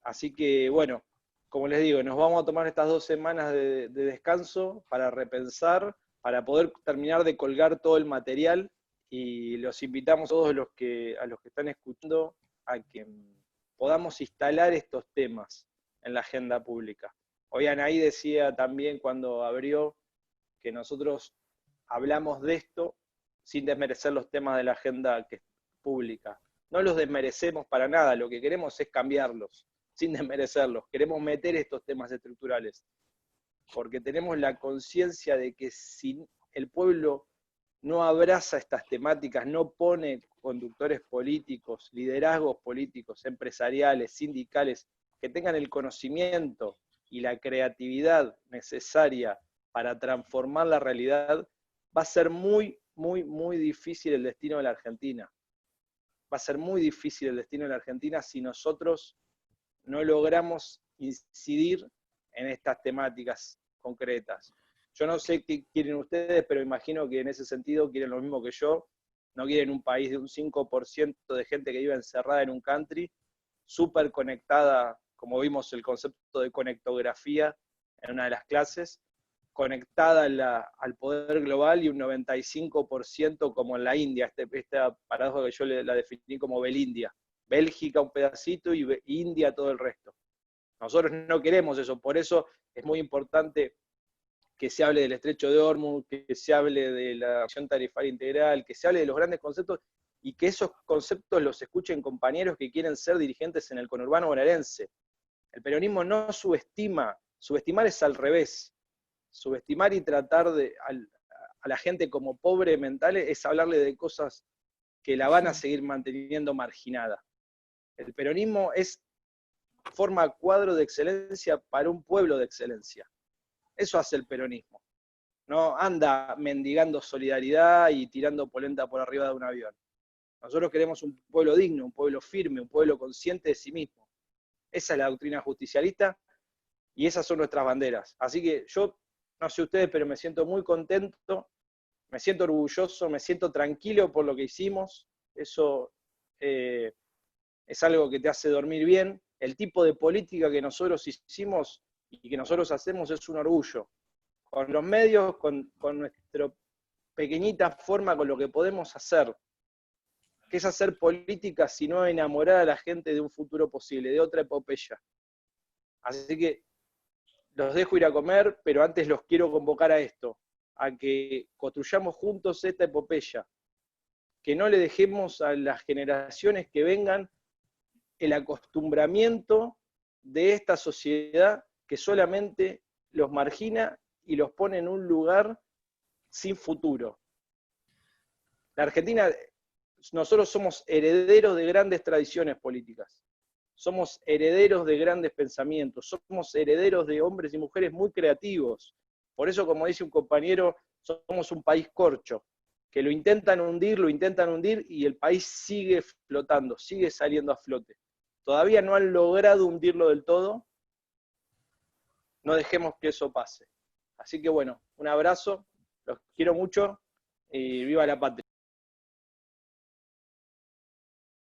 Así que bueno, como les digo, nos vamos a tomar estas 2 semanas de descanso para repensar, para poder terminar de colgar todo el material, y los invitamos a todos a los que están escuchando a que podamos instalar estos temas en la agenda pública. Hoy Anaí decía también cuando abrió que nosotros hablamos de esto sin desmerecer los temas de la agenda que es pública. No los desmerecemos para nada, lo que queremos es cambiarlos, sin desmerecerlos. Queremos meter estos temas estructurales, porque tenemos la conciencia de que si el pueblo no abraza estas temáticas, no pone conductores políticos, liderazgos políticos, empresariales, sindicales, que tengan el conocimiento y la creatividad necesaria para transformar la realidad, va a ser muy, muy, muy difícil el destino de la Argentina. Va a ser muy difícil el destino de la Argentina si nosotros no logramos incidir en estas temáticas concretas. Yo no sé qué quieren ustedes, pero imagino que en ese sentido quieren lo mismo que yo. No quieren un país de un 5% de gente que vive encerrada en un country, súper conectada, como vimos el concepto de conectografía en una de las clases, conectada al poder global, y un 95% como en la India, esta paradoja que yo la definí como Belindia. Bélgica un pedacito y India todo el resto. Nosotros no queremos eso, por eso es muy importante que se hable del estrecho de Hormuz, que se hable de la acción tarifaria integral, que se hable de los grandes conceptos, y que esos conceptos los escuchen compañeros que quieren ser dirigentes en el conurbano bonaerense. El peronismo no subestima, subestimar es al revés. Subestimar y tratar a la gente como pobre mental es hablarle de cosas que la van a seguir manteniendo marginada. El peronismo forma cuadro de excelencia para un pueblo de excelencia. Eso hace el peronismo. No anda mendigando solidaridad y tirando polenta por arriba de un avión. Nosotros queremos un pueblo digno, un pueblo firme, un pueblo consciente de sí mismo. Esa es la doctrina justicialista y esas son nuestras banderas. Así que yo, no sé ustedes, pero me siento muy contento, me siento orgulloso, me siento tranquilo por lo que hicimos. Eso es algo que te hace dormir bien. El tipo de política que nosotros hicimos y que nosotros hacemos es un orgullo. Con los medios, con nuestra pequeñita forma, con lo que podemos hacer. ¿Qué es hacer política sino enamorar a la gente de un futuro posible, de otra epopeya? Así que los dejo ir a comer, pero antes los quiero convocar a esto, a que construyamos juntos esta epopeya, que no le dejemos a las generaciones que vengan el acostumbramiento de esta sociedad que solamente los margina y los pone en un lugar sin futuro. La Argentina, nosotros somos herederos de grandes tradiciones políticas, somos herederos de grandes pensamientos, somos herederos de hombres y mujeres muy creativos. Por eso, como dice un compañero, somos un país corcho, que lo intentan hundir y el país sigue flotando, sigue saliendo a flote. Todavía no han logrado hundirlo del todo, no dejemos que eso pase. Así que bueno, un abrazo, los quiero mucho y viva la patria.